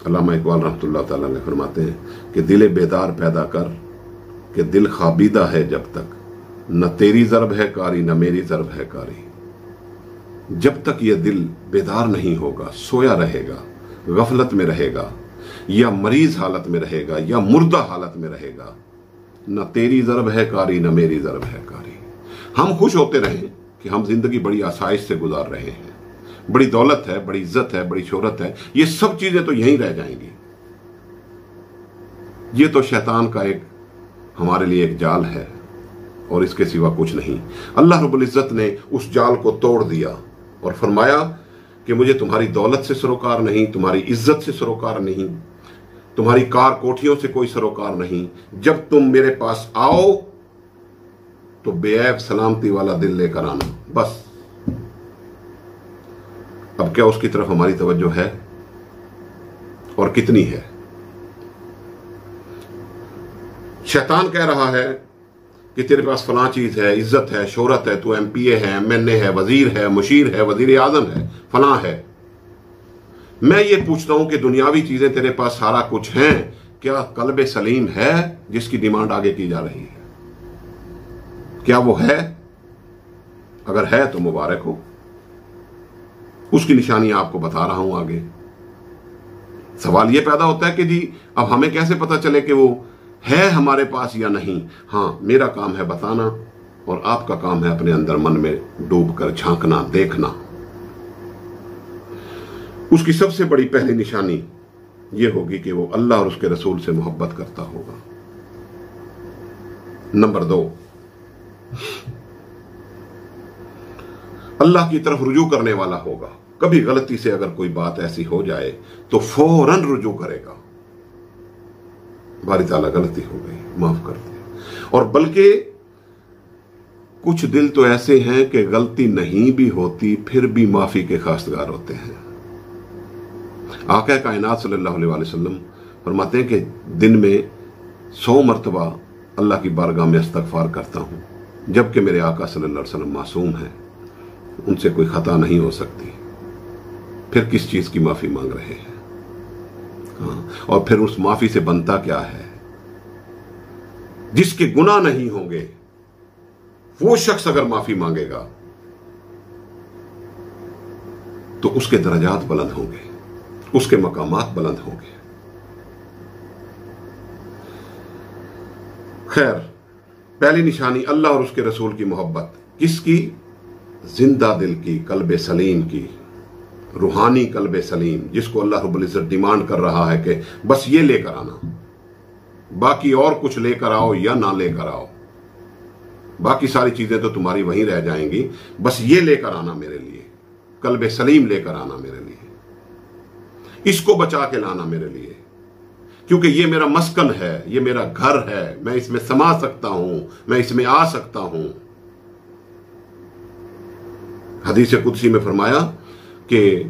अल्लामा इकबाल रहमतुल्लाह तआला ने फरमाते हैं कि दिल बेदार पैदा कर कि दिल खाबीदा है जब तक, न तेरी ज़र्ब है कारी न मेरी ज़र्ब है कारी। जब तक यह दिल बेदार नहीं होगा, सोया रहेगा, गफलत में रहेगा, या मरीज हालत में रहेगा, या मुर्दा हालत में रहेगा, न तेरी ज़र्ब है कारी न मेरी ज़र्ब है कारी। हम खुश होते रहें कि हम जिंदगी बड़ी आसाइश से गुजार रहे हैं, बड़ी दौलत है, बड़ी इज्जत है, बड़ी शोहरत है, ये सब चीजें तो यहीं रह जाएंगी। ये तो शैतान का एक हमारे लिए एक जाल है, और इसके सिवा कुछ नहीं। अल्लाह रब्बुल इज्जत ने उस जाल को तोड़ दिया और फरमाया कि मुझे तुम्हारी दौलत से सरोकार नहीं, तुम्हारी इज्जत से सरोकार नहीं, तुम्हारी कार कोठियों से कोई सरोकार नहीं। जब तुम मेरे पास आओ तो बेऐब सलामती वाला दिल लेकर आना, बस। अब क्या उसकी तरफ हमारी तवज्जो है, और कितनी है? शैतान कह रहा है कि तेरे पास फलां चीज है, इज्जत है, शोहरत है, तू एमपीए है, एमएनए है, वजीर है, मुशीर है, वजीर आजम है, फलां है। मैं ये पूछता हूं कि दुनियावी चीजें तेरे पास सारा कुछ है, क्या कल्बे सलीम है जिसकी डिमांड आगे की जा रही है? क्या वो है? अगर है तो मुबारक हो, उसकी निशानियां आपको बता रहा हूं आगे। सवाल यह पैदा होता है कि जी अब हमें कैसे पता चले कि वो है हमारे पास या नहीं? हां, मेरा काम है बताना, और आपका काम है अपने अंदर मन में डूबकर झांकना, देखना। उसकी सबसे बड़ी पहली निशानी यह होगी कि वो अल्लाह और उसके रसूल से मोहब्बत करता होगा। नंबर 2, अल्लाह की तरफ रुजू करने वाला होगा। कभी गलती से अगर कोई बात ऐसी हो जाए तो फौरन रुजू करेगा, बारी ताला गलती हो गई, माफ कर दे। और बल्कि कुछ दिल तो ऐसे हैं कि गलती नहीं भी होती फिर भी माफी के खास्तगार होते हैं। आका कायनात सल्लल्लाहु अलैहि वसल्लम फरमाते हैं कि दिन में 100 मरतबा अल्लाह की बारगाह में इस्तगफार करता हूं, जबकि मेरे आका सल्लल्लाहु अलैहि वसल्लम मासूम हैं, उनसे कोई खता नहीं हो सकती। फिर किस चीज की माफी मांग रहे हैं? हाँ, और फिर उस माफी से बनता क्या है? जिसके गुनाह नहीं होंगे वो शख्स अगर माफी मांगेगा तो उसके दर्जात बुलंद होंगे, उसके मकामात बुलंद होंगे। खैर, पहली निशानी अल्लाह और उसके रसूल की मोहब्बत। किसकी? जिंदा दिल की, कल्बे सलीम की, रूहानी कल्बे सलीम, जिसको अल्लाह रब्बुल इज्जत डिमांड कर रहा है कि बस ये लेकर आना, बाकी और कुछ लेकर आओ या ना लेकर आओ, बाकी सारी चीजें तो तुम्हारी वहीं रह जाएंगी, बस ये लेकर आना मेरे लिए, कल्बे सलीम लेकर आना मेरे लिए, इसको बचा के लाना मेरे लिए, क्योंकि ये मेरा मस्कन है, ये मेरा घर है, मैं इसमें समा सकता हूं, मैं इसमें आ सकता हूं। हदीस कुदसी में फरमाया कि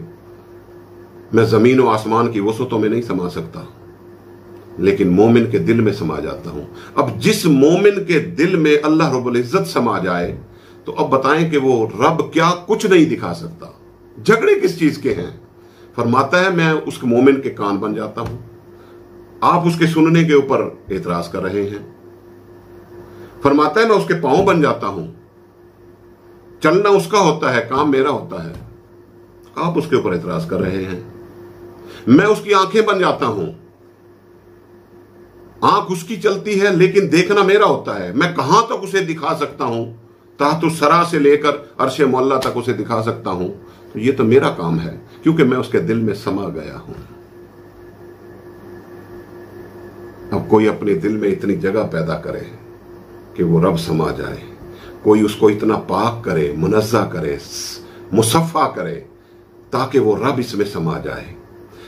मैं जमीन और आसमान की वसअतों में नहीं समा सकता, लेकिन मोमिन के दिल में समा जाता हूं। अब जिस मोमिन के दिल में अल्लाह रब्बुल इज्जत समा जाए, तो अब बताएं कि वो रब क्या कुछ नहीं दिखा सकता। झगड़े किस चीज के हैं? फरमाता है मैं उस मोमिन के कान बन जाता हूं, आप उसके सुनने के ऊपर एतराज कर रहे हैं। फरमाता है मैं उसके पांव बन जाता हूं, चलना उसका होता है, काम मेरा होता है, आप उसके ऊपर एतराज कर रहे हैं। मैं उसकी आंखें बन जाता हूं, आंख उसकी चलती है लेकिन देखना मेरा होता है, मैं कहां तक उसे दिखा सकता हूं, ताहतु सरा से लेकर अर्शे मौला तक उसे दिखा सकता हूं, तो ये तो मेरा काम है, क्योंकि मैं उसके दिल में समा गया हूं। अब कोई अपने दिल में इतनी जगह पैदा करे कि वो रब समा जाए, कोई उसको इतना पाक करे, मुनज़्ज़ा करे, मुसफ़ा करे, ताकि वो रब इसमें समा जाए।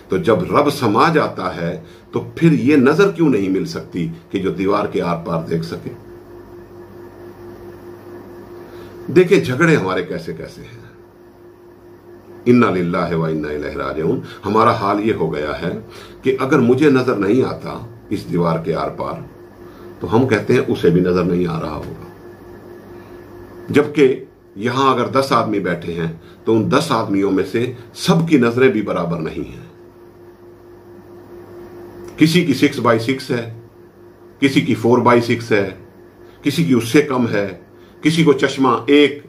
तो जब रब समा जाता है तो फिर ये नजर क्यों नहीं मिल सकती कि जो दीवार के आर पार देख सके। देखिए झगड़े हमारे कैसे कैसे हैं। इन्ना लिल्लाहि व इन्ना इलैहि राजिऊन। हमारा हाल ये हो गया है कि अगर मुझे नजर नहीं आता इस दीवार के आर पार, तो हम कहते हैं उसे भी नजर नहीं आ रहा होगा। जबकि यहां अगर 10 आदमी बैठे हैं तो उन 10 आदमियों में से सबकी नजरें भी बराबर नहीं हैं। किसी की 6x6 है, किसी की 4x6 है, किसी की उससे कम है, किसी को चश्मा 1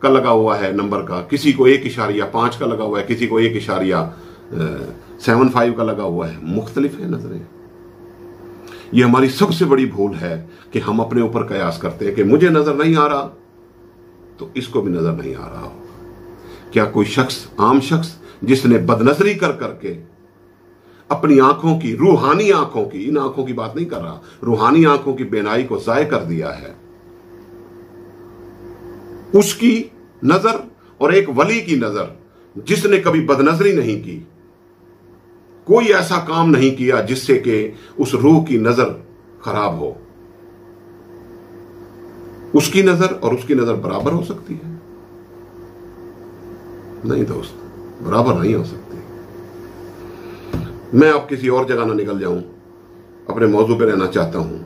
का लगा हुआ है नंबर का, किसी को 1.5 का लगा हुआ है, किसी को 1.75 का लगा हुआ है। मुख्तलिफ है नजरें। यह हमारी सबसे बड़ी भूल है कि हम अपने ऊपर कयास करते हैं कि मुझे नजर नहीं आ रहा तो इसको भी नजर नहीं आ रहा होगा। क्या कोई शख्स, आम शख्स, जिसने बदनजरी कर करके अपनी आंखों की, रूहानी आंखों की, इन आंखों की बात नहीं कर रहा, रूहानी आंखों की बेनाई को जाय कर दिया है, उसकी नजर और एक वली की नजर जिसने कभी बदनजरी नहीं की, कोई ऐसा काम नहीं किया जिससे कि उस रूह की नजर खराब हो, उसकी नजर और उसकी नजर बराबर हो सकती है? नहीं दोस्त, बराबर नहीं हो सकती। मैं अब किसी और जगह ना निकल जाऊं, अपने मौजू पे रहना चाहता हूं।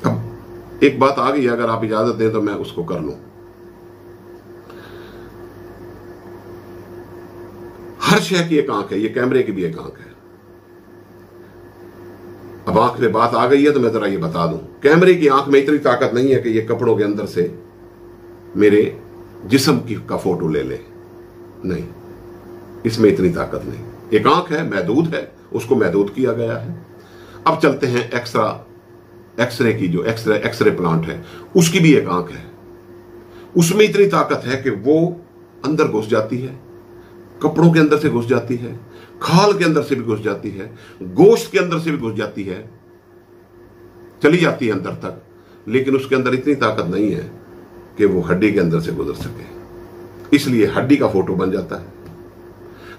अब एक बात आ गई, अगर आप इजाजत दें तो मैं उसको कर लूं। हर शय की एक आंख है, ये कैमरे की भी एक आंख है। अब आंख में बात आ गई है तो मैं जरा ये बता दूं, कैमरे की आंख में इतनी ताकत नहीं है कि ये कपड़ों के अंदर से मेरे जिस्म की का फोटो ले ले, नहीं, इसमें इतनी ताकत नहीं। एक आंख है, महदूद है, उसको महदूद किया गया है। अब चलते हैं एक्सरे की, जो एक्सरे प्लांट है, उसकी भी एक आंख है, उसमें इतनी ताकत है कि वो अंदर घुस जाती है, कपड़ों के अंदर से घुस जाती है, खाल के अंदर से भी घुस जाती है, गोश्त के अंदर से भी घुस जाती है, चली जाती है अंदर तक, लेकिन उसके अंदर इतनी ताकत नहीं है कि वो हड्डी के अंदर से गुजर सके। इसलिए हड्डी का फोटो बन जाता है।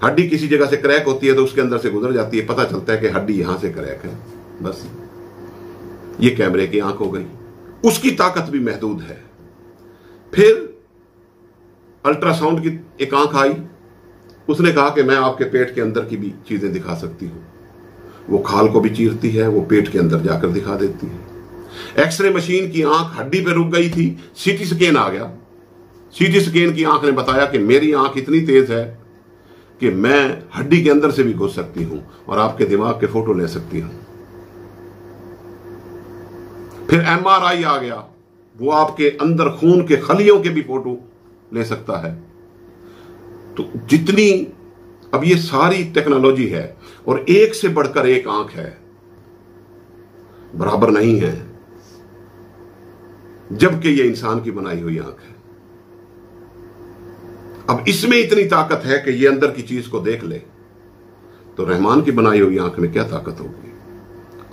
हड्डी किसी जगह से क्रैक होती है तो उसके अंदर से गुजर जाती है, पता चलता है कि हड्डी यहां से क्रैक है, बस। ये कैमरे की आंख हो गई, उसकी ताकत भी महदूद है। फिर अल्ट्रासाउंड की एक आंख आई, उसने कहा कि मैं आपके पेट के अंदर की भी चीजें दिखा सकती हूं। वो खाल को भी चीरती है, वो पेट के अंदर जाकर दिखा देती है। एक्सरे मशीन की आंख हड्डी पे रुक गई थी, सीटी स्कैन आ गया। सीटी स्कैन की आंख ने बताया कि मेरी आंख इतनी तेज है कि मैं हड्डी के अंदर से भी घुस सकती हूं और आपके दिमाग के फोटो ले सकती हूं। फिर MRI आ गया, वो आपके अंदर खून के खलियों के भी फोटो ले सकता है। तो जितनी अब ये सारी टेक्नोलॉजी है और एक से बढ़कर एक आंख है। बराबर नहीं है, जबकि ये इंसान की बनाई हुई आंख है। अब इसमें इतनी ताकत है कि ये अंदर की चीज को देख ले, तो रहमान की बनाई हुई आंख में क्या ताकत होगी।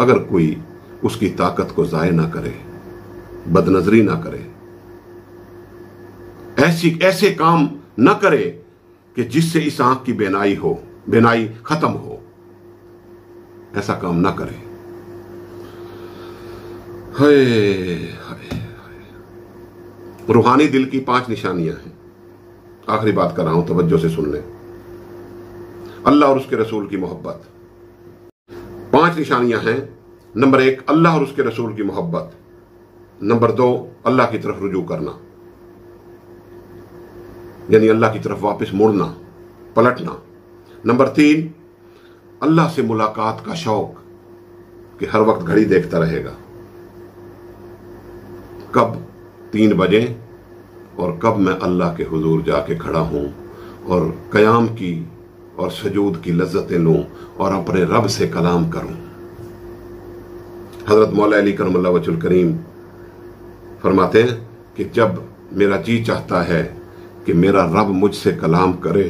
अगर कोई उसकी ताकत को जाय ना करे, बदनजरी ना करे, ऐसे काम ना करे कि जिससे इस आंख की बेनाई खत्म हो, ऐसा काम ना करे। रूहानी दिल की 5 निशानियां हैं। आखिरी बात कर रहा हूं, तवज्जो से सुन लें। अल्लाह और उसके रसूल की मोहब्बत। 5 निशानियां हैं। नंबर 1, अल्लाह और उसके रसूल की मोहब्बत। नंबर 2, अल्लाह की तरफ रुजू करना, यानी अल्लाह की तरफ वापस मुड़ना, पलटना। नंबर 3, अल्लाह से मुलाकात का शौक, कि हर वक्त घड़ी देखता रहेगा कब 3 बजे और कब मैं अल्लाह के हुजूर जाके खड़ा हूं और कयाम की और सजूद की लज्जतें लूं और अपने रब से कलाम करूं। हजरत मौला अली करमुल्लाह वजहुल करीम फरमाते हैं कि जब मेरा जी चाहता है कि मेरा रब मुझसे कलाम करे,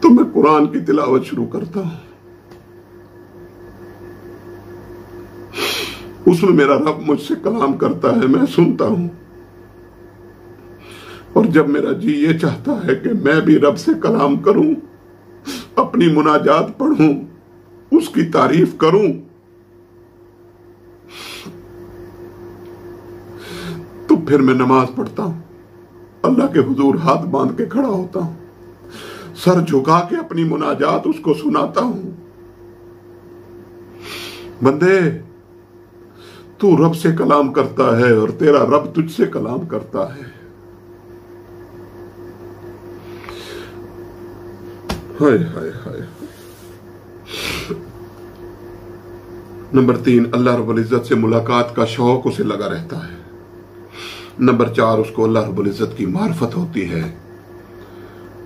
तो मैं कुरान की तिलावत शुरू करता हूं। उसमें मेरा रब मुझसे कलाम करता है, मैं सुनता हूं। और जब मेरा जी ये चाहता है कि मैं भी रब से कलाम करूं, अपनी मुनाजात पढ़ूं, उसकी तारीफ करूं, तो फिर मैं नमाज पढ़ता हूं, अल्लाह के हुजूर हाथ बांध के खड़ा होता हूं, सर झुका के अपनी मुनाजात उसको सुनाता हूं। बंदे, तू रब से कलाम करता है और तेरा रब तुझसे कलाम करता है। हाय हाय हाय। नंबर 3, अल्लाह रब्बुल इज्जत से मुलाकात का शौक उसे लगा रहता है। नंबर 4, उसको अल्लाह रब्बुल इज्जत की मार्फत होती है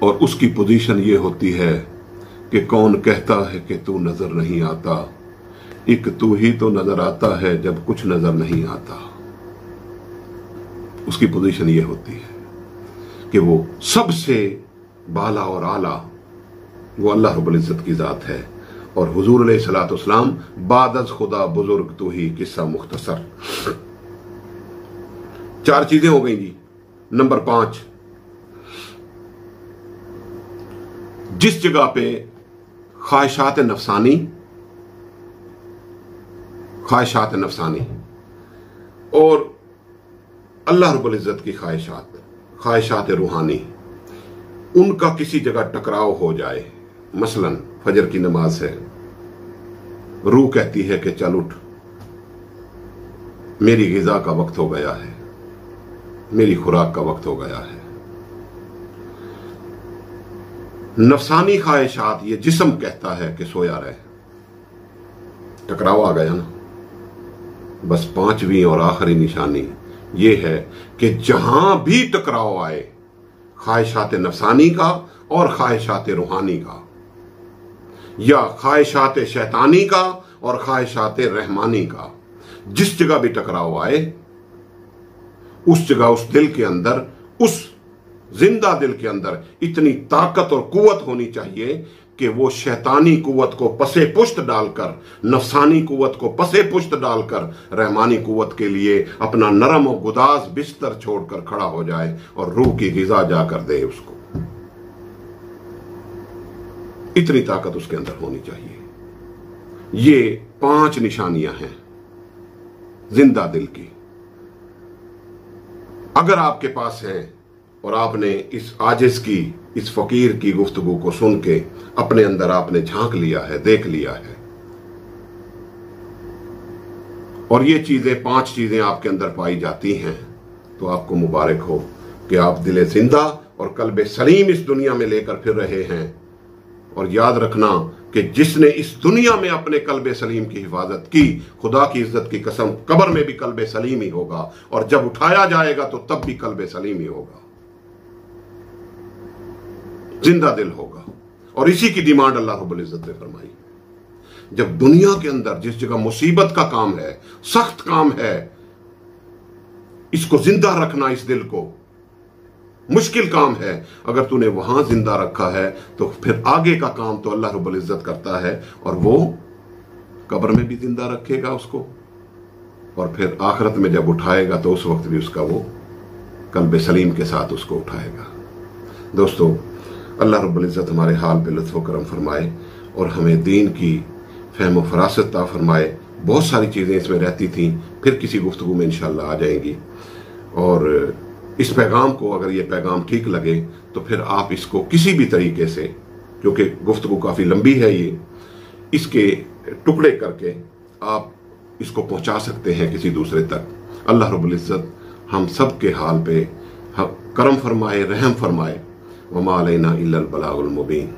और उसकी पोजीशन ये होती है कि कौन कहता है कि तू नजर नहीं आता, एक तू ही तो नजर आता है जब कुछ नजर नहीं आता। उसकी पोजीशन ये होती है कि वो सबसे बाला और आला वो अल्लाह रब्बुल इज्जत की जात है। और हुजूर अलैहिस्सलाम बादज खुदा बुजुर्ग तू ही, किस्सा मुख्तसर। 4 चीजें हो गई जी। नंबर 5, जिस जगह पे ख्वाहिशात नफसानी और अल्लाह रब्बुल इज्जत की ख्वाहिशात रूहानी, उनका किसी जगह टकराव हो जाए, मसलन फजर की नमाज है, रूह कहती है कि चल उठ, मेरी गिजा का वक्त हो गया है, मेरी खुराक का वक्त हो गया है। नफसानी ख्वाहिशात, ये जिस्म कहता है कि सोया रहे, टकराव आ गया ना। बस 5वीं और आखिरी निशानी ये है कि जहां भी टकराव आए, ख्वाहिशात नफसानी का और ख्वाहिशात रूहानी का, या ख्वाहिशात शैतानी का और ख्वाहिशात रहमानी का, जिस जगह भी टकराव आए, उस जगह उस दिल के अंदर, उस जिंदा दिल के अंदर इतनी ताकत और कुव्वत होनी चाहिए कि वो शैतानी कुव्वत को पसे पुष्ट डालकर, नफसानी कुव्वत को पसे पुष्ट डालकर, रहमानी कुव्वत के लिए अपना नरम और गुदाज बिस्तर छोड़कर खड़ा हो जाए और रूह की गिजा जाकर दे उसको। इतनी ताकत उसके अंदर होनी चाहिए। ये 5 निशानियां हैं जिंदा दिल की। अगर आपके पास है और आपने इस आजिज की, इस फकीर की गुफ्तगू को सुन के अपने अंदर आपने झांक लिया है, देख लिया है, और ये चीजें 5 चीजें आपके अंदर पाई जाती हैं, तो आपको मुबारक हो कि आप दिल जिंदा और कल्बे सलीम इस दुनिया में लेकर फिर रहे हैं। और याद रखना कि जिसने इस दुनिया में अपने कल्बे सलीम की हिफाजत की, खुदा की इज्जत की कसम, कब्र में भी कल्बे सलीम ही होगा, और जब उठाया जाएगा तो तब भी कल्बे सलीम ही होगा, जिंदा दिल होगा। और इसी की डिमांड अल्लाह रब्बुल इज्जत ने फरमाई। जब दुनिया के अंदर जिस जगह मुसीबत का काम है, सख्त काम है, इसको जिंदा रखना, इस दिल को मुश्किल काम है, अगर तूने वहां जिंदा रखा है तो फिर आगे का काम तो अल्लाह रब्बुल इज्जत करता है, और वो कब्र में भी जिंदा रखेगा उसको, और फिर आखिरत में जब उठाएगा तो उस वक्त भी उसका वो कल्बे सलीम के साथ उसको उठाएगा। दोस्तों, अल्लाह रब्बुल इज्जत हमारे हाल पे लुत्फ़ व करम फरमाए और हमें दीन की फहम व फरासत ता फरमाए। बहुत सारी चीज़ें इसमें रहती थीं, फिर किसी गुफ्तगू में इंशाअल्लाह आ जाएंगी। और इस पैगाम को, अगर ये पैगाम ठीक लगे तो फिर आप इसको किसी भी तरीके से, क्योंकि गुफ्तगू काफ़ी लंबी है ये, इसके टुकड़े करके आप इसको पहुंचा सकते हैं किसी दूसरे तक। अल्लाह रब्बुल इज्जत हम सब के हाल पे करम फरमाए, रहम फरमाए। वमा अलैना इल्लल बलागुल मुबीन।